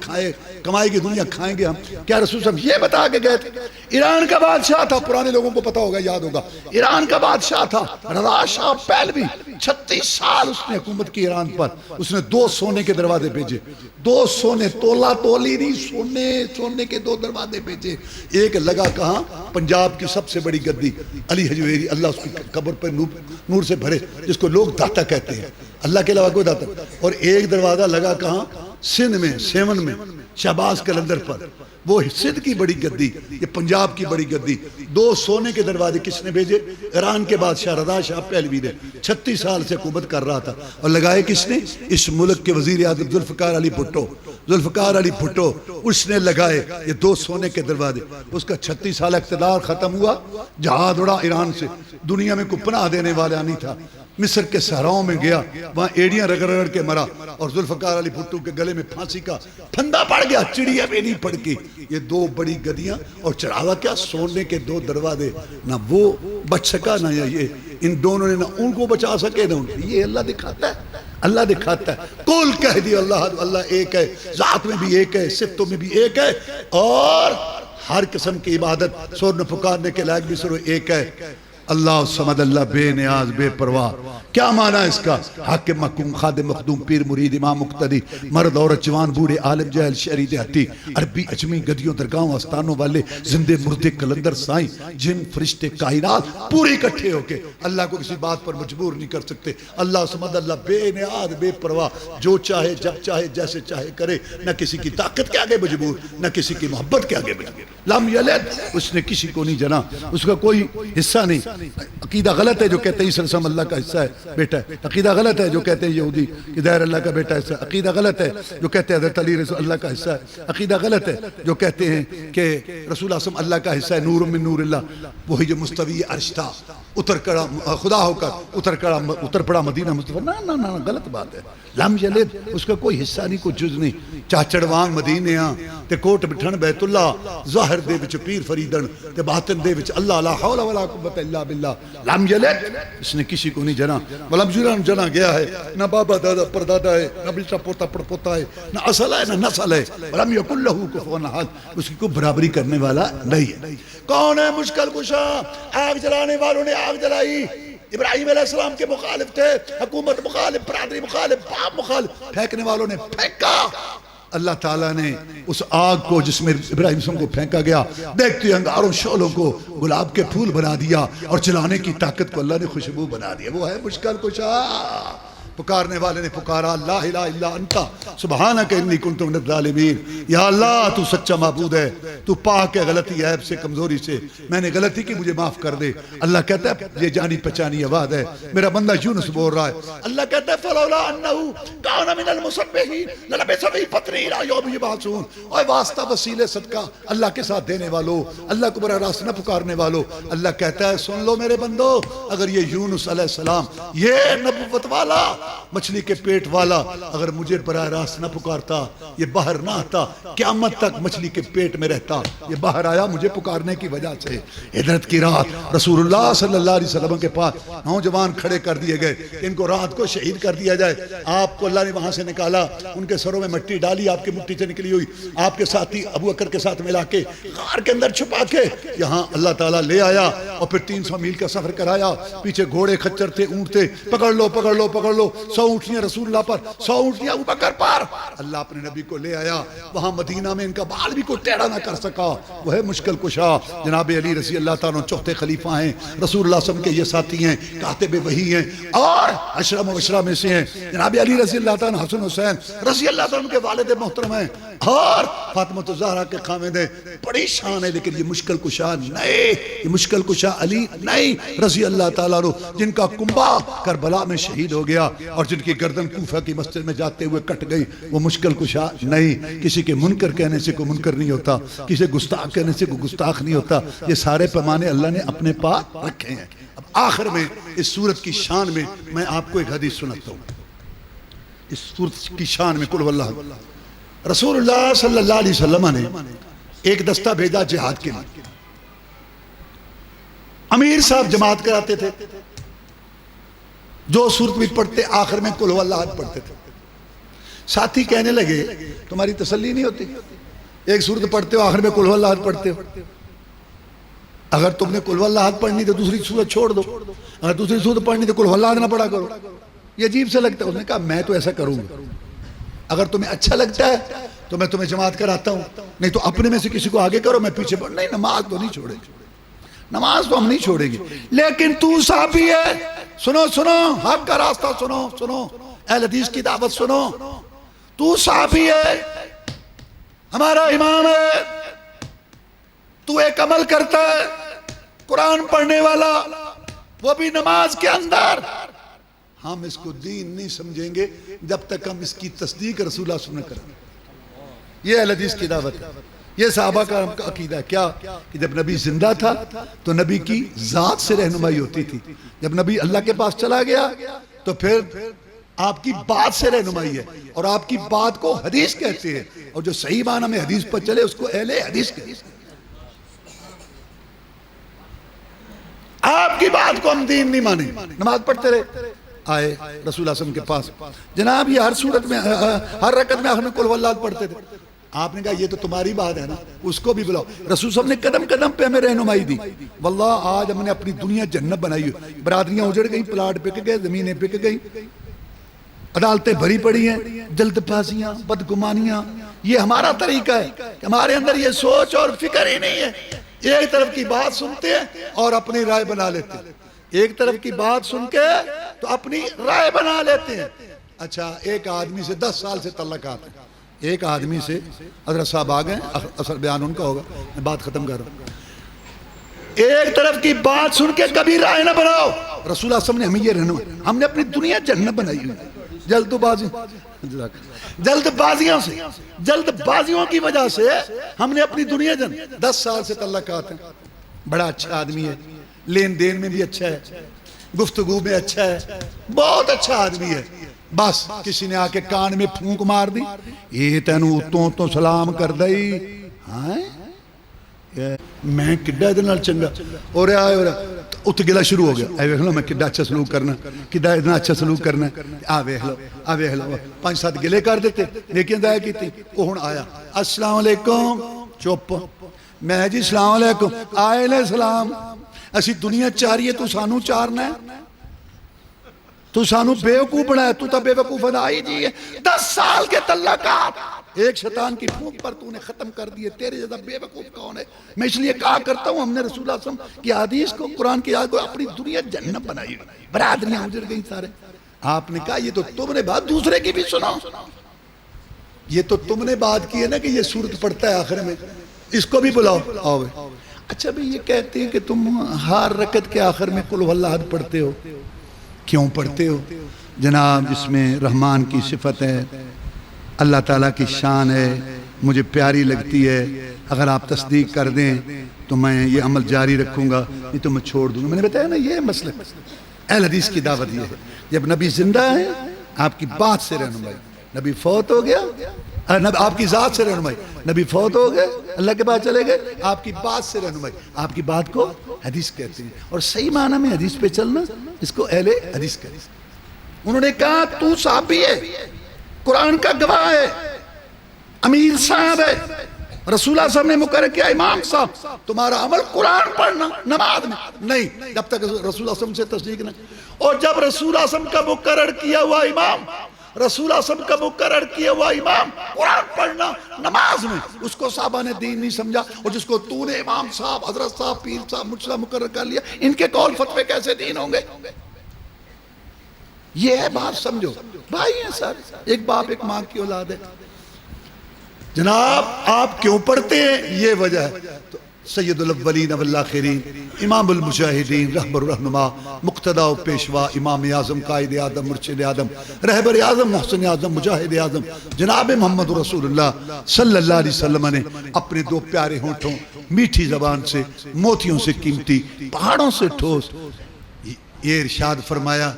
کمائے گی دنیا کھائیں گے ہم۔ کیا رسول صلی اللہ علیہ وسلم یہ بتا کے گئے تھے؟ ایران کا بادشاہ تھا، پرانے لوگوں کو پتا ہوگا، یاد ہوگا، ایران کا بادشاہ تھا رضا شاہ پہلوی، 36 سال اس نے حکومت کی ایران پر، اس نے 2 سونے کے دروازے بھیجے، 2 سونے، تولا تولی نہیں، سونے کے 2 دروازے بھیجے۔ ایک لگا کہاں؟ پنجاب کی سب سے بڑی گدی علی حجویری، اللہ اس کی قبر پر نور سے بھرے، جس کو لوگ داتا کہتے ہیں، اللہ کے علاوہ کوئی داتا۔ اور ایک دروازہ لگا کہاں؟ سندھ میں، سیون میں، شہباز کلندر پر، وہ سندھ کی بڑی گدی، یہ پنجاب کی بڑی گدی۔ 2 سونے کے دروازے کس نے بھیجے؟ ایران کے بادشاہ رضا شاہ پہلوی نے، 36 سال سے حکومت کر رہا تھا، اور لگائے کس نے؟ اس ملک کے وزیر اعظم ذوالفقار علی بھٹو، اس نے لگائے یہ 2 سونے کے دروازے۔ اس کا 36 سال اقتدار ختم ہوا، جہاد اڑا ایران سے، دنیا میں کوئی پناہ دینے والا نہیں تھا، مصر کے صحراؤں میں گیا، وہاں ایڑیاں رگڑ کے مرا، اور ذوالفقار علی بھٹو کے گلے میں پھانسی کا پھندا پڑ گیا، چڑیا بھی نہیں پڑ کی۔ یہ 2 بڑی گدیاں، اور چڑھاوا کیا؟ سونے کے 2 دروازے، نہ وہ بچ سکا نہ یہ، ان دونوں نے نہ ان کو بچا سکے نہ ان کو۔ یہ اللہ دکھاتا ہے، اللہ دکھاتا ہے۔ کل کہہ دی اللہ ایک ہے، ذات میں بھی ایک ہے، صفتوں میں بھی ایک ہے، اور ہر قسم کی عبادت سورن پکارنے کے لائق بھی صرف ایک ہے، اللہ صمد، اللہ بے نیاز بے پرواہ۔ کیا معنی اس کا؟ حاکم محکوم خادم مخدوم پیر مرید امام مقتدی مرد عورت جوان بوڑھے عالم جاہل شہری دیہاتی عربی اجمی گدیوں درگاہوں آستانوں والے زندے مردے کلندر سائیں جن فرشتے کائنات پورے اکٹھے ہو کے اللہ کو کسی بات پر مجبور نہیں کر سکتے۔ اللہ صمد، اللہ بے نیاز بے پرواہ، جو چاہے جب چاہے جیسے چاہے کرے، نہ کسی کی طاقت کے آگے مجبور، نہ کسی کی محبت کے آگے مجبور۔ لم یلد، اس نے کسی کو نہیں جنا، اس کا کوئی حصہ نہیں۔ عقیدہ غلط ہے جو کہتے ہیں عیسی علیہ السلام اللہ کا حصہ ہے، بیٹا ہے۔ عقیدہ غلط ہے جو کہتے ہیں یہودی کہ داہر اللہ کا بیٹا حصہ ہے۔ عقیدہ غلط ہے جو کہتے ہیں حضرت علی رسول اللہ کا حصہ ہے۔ عقیدہ غلط ہے جو کہتے ہیں کہ رسول اللہ اللہ کا حصہ ہے، نور من نور اللہ، وہی جو مستوی عرش تھا، اتر کڑا خدا ہو کر اتر پڑا مدینہ مصطفیٰ۔ نہ غلط بات ہے۔ لم یلد، اس کا کوئی حصہ نہیں، کوئی جز نہیں۔ چاچڑ وانگ مدینے ہاں تے کوٹ بٹھن بیت اللہ، ظاہر دے وچ پیر فریدن تے باطن دے وچ اللہ لا حول ولا قوت الا باللہ۔ لم یلد، اس نے کسی کو نہیں جنا، ولم یولد، جنا گیا ہے، نہ بابا دادا پردادا ہے، نہ بیٹا پوتا پڑپوتا ہے، نہ اصل ہے نہ نسل ہے۔ ولم یکن لہ کفوا احد، اس کی کوئی برابری کرنے والا نہیں ہے۔ کون ہے مشکل کشا؟ آگ جلانے والوں نے آگ جلائی، ابراہیم علیہ السلام کے مخالف تھے، حکومت مخالف، برادری مخالف، باپ مخالف، پھینکنے والوں نے پھینکا۔ اللہ تعالیٰ نے اس آگ کو جس میں ابراہیم صلی اللہ علیہ وسلم کو پھینکا گیا، دیکھتے انگاروں شعلوں کو گلاب کے پھول بنا دیا، اور جلانے کی طاقت کو اللہ نے خوشبو بنا دیا۔ وہ ہے مشکل کشا۔ پکارنے والے نے پکارا لا الہ الا انت سبحانک انی کنت من الظالمین، یا اللہ تو سچا معبود ہے، تو پاک ہے غلطی عیب سے کمزوری سے، میں نے غلطی کی مجھے معاف کر دے۔ اللہ کہتا ہے یہ جانی پہچانی آواز ہے، میرا بندہ یونس بول رہا ہے۔ اللہ کہتا ہے فلولا انہ کان من المسبحین للبث فی بطنہ الی یوم یبعثون۔ اور واسطہ وسیلے صدقہ اللہ کے ساتھ دینے والو، اللہ کو براہ راست نہ پکارنے والو، اللہ کہتا ہے سن لو میرے بندو، اگر یہ یونس علیہ السلام یہ نبوت والا مچھلی کے پیٹ والا اگر مجھے براہ راست نہ پکارتا، یہ باہر نہ آتا، قیامت تک مچھلی کے پیٹ میں رہتا، یہ باہر آیا مجھے پکارنے کی وجہ سے۔ ہجرت کی رات رسول اللہ صلی اللہ علیہ وسلم کے پاس نوجوان کھڑے کر دیے گئے کہ ان کو رات کو شہید کر دیا جائے۔ آپ کو اللہ نے وہاں سے نکالا، ان کے سروں میں مٹی ڈالی، آپ کی مٹی سے نکلی ہوئی، آپ کے ساتھی ابو بکر کے ساتھ ملا کے غار کے اندر چھپا کے یہاں اللہ تعالیٰ لے آیا، اور پھر 300 میل کا سفر کرایا۔ پیچھے گھوڑے خچر تھے، اونٹ تھے، پکڑ لو پکڑ لو پکڑ لو، 100 اونٹیاں رسول اللہ پر، 100 اونٹیاں ابو بکر پر۔ اللہ اپنے نبی کو لے آیا، وہاں مدینہ میں ان کا بال بھی کوئی ٹیڑھا نہ کر سکا۔ وہ ہے مشکل کشا جناب علی رضی اللہ تعالیٰ چوتھے خلیفہ ہیں، رسول اللہ صلی اللہ علیہ وسلم کے یہ ساتھی ہیں، کاتب وحی ہیں، اور عشرہ مبشرہ میں سے ہیں۔ جناب علی رضی اللہ تعالیٰ حسن حسین رضی اللہ تعالیٰ کے والد محترم ہیں، اور فاطمہ الزہرا کے خامد ہیں۔ بڑی شان ہے، لیکن یہ مشکل کشا نہیں، یہ مشکل کشا علی نہیں رضی اللہ تعالیٰ عنہ، جن کا کنبہ کربلا میں شہید ہو گیا اور جن کی گردن کوفہ کی مسجد میں جاتے ہوئے کٹ گئی، وہ مشکل کشا نہیں۔ کسی کے منکر کہنے سے کوئی منکر نہیں ہوتا، کسی گستاخ کہنے سے کوئی گستاخ نہیں ہوتا۔ یہ سارے پیمانے اللہ نے اپنے پاس رکھے ہیں۔ اب آخر میں اس سورت کی شان میں آپ کو ایک حدیث سناتا ہوں۔ اس سورت کی شان میں قل واللہ، رسول اللہ صلی اللہ علیہ وسلم نے ایک دستہ بھیجا جہاد کے لیے۔ امیر صاحب جماعت کراتے تھے، جو سورت بھی پڑھتے آخر میں قل واللہ پڑھتے تھے۔ ساتھی کہنے لگے تمہاری تسلی نہیں ہوتی، ایک سورت پڑھتے ہو آخر میں قل واللہ پڑھتے ہو، اگر تم نے قل واللہ پڑھنی تو دوسری سورت چھوڑ دو، اگر دوسری سورت پڑھنی تو قل واللہ نہ پڑھا کرو۔ یہ عجیب سے لگتا ہے۔ اس نے کہا میں تو ایسا کروں گا، اگر تمہیں اچھا لگتا ہے تو میں تمہیں جماعت کراتا ہوں، نہیں تو اپنے میں سے کسی کو آگے کرو، میں پیچھے پڑھ۔ نہیں، نماز تو نہیں چھوڑے گی، نماز تو ہم نہیں چھوڑیں گے، لیکن تو صحابی ہے، سنو سنو حق کا راستہ سنو سنو، اہل حدیث کی دعوت سنو، تو صحابی ہے، ہمارا امام ہے، تو ایک عمل کرتا ہے قرآن پڑھنے والا، وہ بھی نماز کے اندر۔ ہم اس کو دین نہیں سمجھیں گے جب تک ہم اس کی تصدیق رسول اللہ صلی اللہ علیہ وسلم کریں۔ یہ اہل حدیث کی دعوت ہے، یہ صحابہ کا عقیدہ ہے۔ کیا کہ جب نبی زندہ تھا تو نبی کی ذات سے رہنمائی ہوتی تھی، جب نبی اللہ کے پاس چلا گیا تو پھر آپ کی بات سے رہنمائی ہے، اور آپ کی بات کو حدیث کہتے ہیں، اور جو صحیح معنی میں حدیث پر چلے اس کو اہل حدیث کہتے ہیں۔ آپ کی بات کو ہم دین نہیں مانیں۔ نماز پڑھتے رہے، آئے رسول اللہ صلی اللہ علیہ وسلم کے پاس، جناب یہ ہر صورت میں ہر رکعت میں آخر میں قل واللہ پڑھتے تھے۔ آپ نے کہا یہ تو تمہاری بات ہے نا، اس کو بھی بلاؤ۔ رسول صاحب نے قدم قدم پہ ہمیں رہنمائی دی۔ واللہ آج ہم نے اپنی دنیا جنت بنائی ہوئی، برادریاں اجڑ گئیں، پلاٹ بک گئے، زمینیں بک گئیں، عدالتیں بھری پڑی ہیں، جلد بازیاں، بدگمانیاں۔ یہ ہمارا طریقہ ہے کہ ہمارے اندر یہ سوچ اور فکر ہی نہیں ہے۔ ایک طرف کی بات سنتے ہیں اور اپنی رائے بنا لیتے ہیں، ایک طرف کی بات سن کے تو اپنی رائے بنا لیتے ہیں۔ اچھا، ایک آدمی سے 10 سال سے تعلقات ہیں، ایک آدمی سے حضرت صاحب آ گئے، اصل بیان ان کا ہوگا، میں بات ختم کر رہا ہوں۔ ایک طرف کی بات سن کے کبھی رائے نہ بناؤ۔ رسول اللہ صلی اللہ علیہ وسلم نے ہمیں یہ رہنمائی، ہم نے اپنی دنیا جنت بنائی ہوئی، جلد بازیوں کی وجہ سے ہم نے اپنی دنیا جنت۔ 10 سال سے تعلقات ہیں، بڑا اچھا آدمی ہے، لین دین میں بھی اچھا ہے، گفتگو میں اچھا ہے، بہت اچھا آدمی ہے، بس کسی نے آ کے کان میں پھونک مار دی، یہ تینوں اتوں تو سلام کر دئی، ہاں میں کڈا دے نال چنگا اور ات گلا شروع ہو گیا، اے ویکھ لو میں کڈا اچھا سلوک کرنا، کڈا اتنا اچھا سلوک کرنا، آ ویکھ لو 5-7 گلے کر دیتے، نیکیاں ضائع کیتی۔ وہ ہن آیا السلام علیکم، چپ، میں جی السلام علیکم، آئے علیہ السلام، اسی دنیا چاریے تو سانو چارنا ہے، تو سانو بیوقوف بنایا، تو تا بیوقوف ادائی جی ہے۔ 10 سال کے تعلقات ایک شیطان کی پھونک پر تو نے ختم کر دیے، تیرے جیسا بیوقوف کون ہے؟ میں اس لیے کہا کرتا ہوں ہم نے رسول اللہ صلی اللہ علیہ وسلم کی حدیث کو، قرآن کی آیت کو اپنی دنیا جنت بنائی، برادریاں اجڑ گئی سارے، آپ نے کہا یہ تو تم نے بات دوسرے کی بھی سناؤ، یہ تو تم نے بات کی ہے نا کہ یہ سورت پڑھتا ہے آخر میں، اس کو بھی بلاؤ، آؤ بھائی۔ اچھا بھی یہ کہتے ہیں کہ تم ہر رکعت کے آخر میں قل هو اللہ احد پڑھتے ہو، کیوں پڑھتے ہو؟ جناب اس میں رحمان کی صفت ہے، اللہ تعالیٰ کی شان ہے، مجھے پیاری لگتی ہے، اگر آپ تصدیق کر دیں تو میں یہ عمل جاری رکھوں گا، نہیں تو میں چھوڑ دوں گا۔ میں نے بتایا نا یہ مسئلہ اہل حدیث کی دعوت یہ ہے، جب نبی زندہ ہے آپ کی بات سے رہنمائی، نبی فوت ہو گیا آپ کی ذات سے رہنمائی، نبی فوت ہو گئے اللہ کے بعد چلے گئے آپ کی بات سے رہنمائی، آپ کی بات کو حدیث کہتے ہیں، اور صحیح معنی میں حدیث پہ چلنا اس کو اہل حدیث کہتے ہیں۔ انہوں نے کہا تو صحابی ہے، قرآن کا گواہ ہے، امیر صاحب ہے، رسول اللہ صلی اللہ علیہ وسلم نے مقرر کیا امام صاحب تمہارا عمل قرآن پڑھنا نماز میں نہیں، جب تک رسول اللہ صلی اللہ علیہ وسلم سے تصدیق نہ، اور جب رسول اللہ صلی اللہ علیہ وسلم کا مقرر کیا ہوا امام، رسول اللہ صلی اللہ علیہ وسلم کا مقرر کیا ہوا امام قرآن پڑھنا نماز میں، اس کو صحابہ نے دین نہیں سمجھا، اور جس کو تو نے امام صاحب، حضرت صاحب، پیر صاحب، مرشد مقرر کر لیا، ان کے قول فتوے کیسے دین ہوں گے؟ یہ ہے بات، سمجھو بھائی ہیں سارے، ایک باپ ایک ماں کی اولاد ہے۔ جناب آپ کیوں پڑھتے ہیں یہ وجہ ہے، تو سید الاولین والآخرین، امام المجاہدین، رہبر الرہنما، مقتدیٰ و پیشوا، امام اعظم، قائد اعظم، مرشد اعظم، رہبر اعظم، محسن اعظم، مجاہد اعظم جناب محمد رسول اللہ صلی اللہ علیہ وسلم نے اپنے دو پیارے ہونٹوں، میٹھی زبان سے، موتیوں سے قیمتی، پہاڑوں سے ٹھوس، یہ ارشاد فرمایا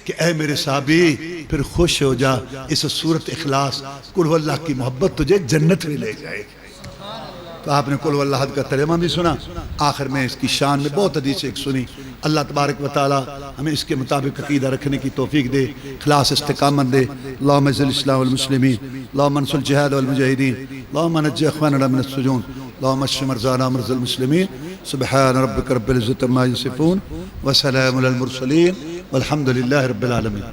کہ اے میرے صحابی پھر خوش ہو جا، اس سورت اخلاص قل هو اللہ کی محبت تجھے جنت میں لے جائے گی۔ تو آپ نے قل هو اللہ احد کا ترجمہ بھی سنا، آخر میں اس کی شان میں بہت حدیث ایک سنی۔ اللہ تبارک و تعالی ہمیں اس کے مطابق عقیدہ رکھنے کی توفیق دے، اخلاص استقامت دے۔ اللہم اعز الاسلام والمسلمین، اللہم انصر الجہاد والمجاہدین، اللہم نجی اخواننا من السجون، اللہم اشف مرضانا ومرضى المسلمین۔ سبحان ربک رب العزة عما یصفون وسلام علی المرسلین والحمد للہ رب العالمین۔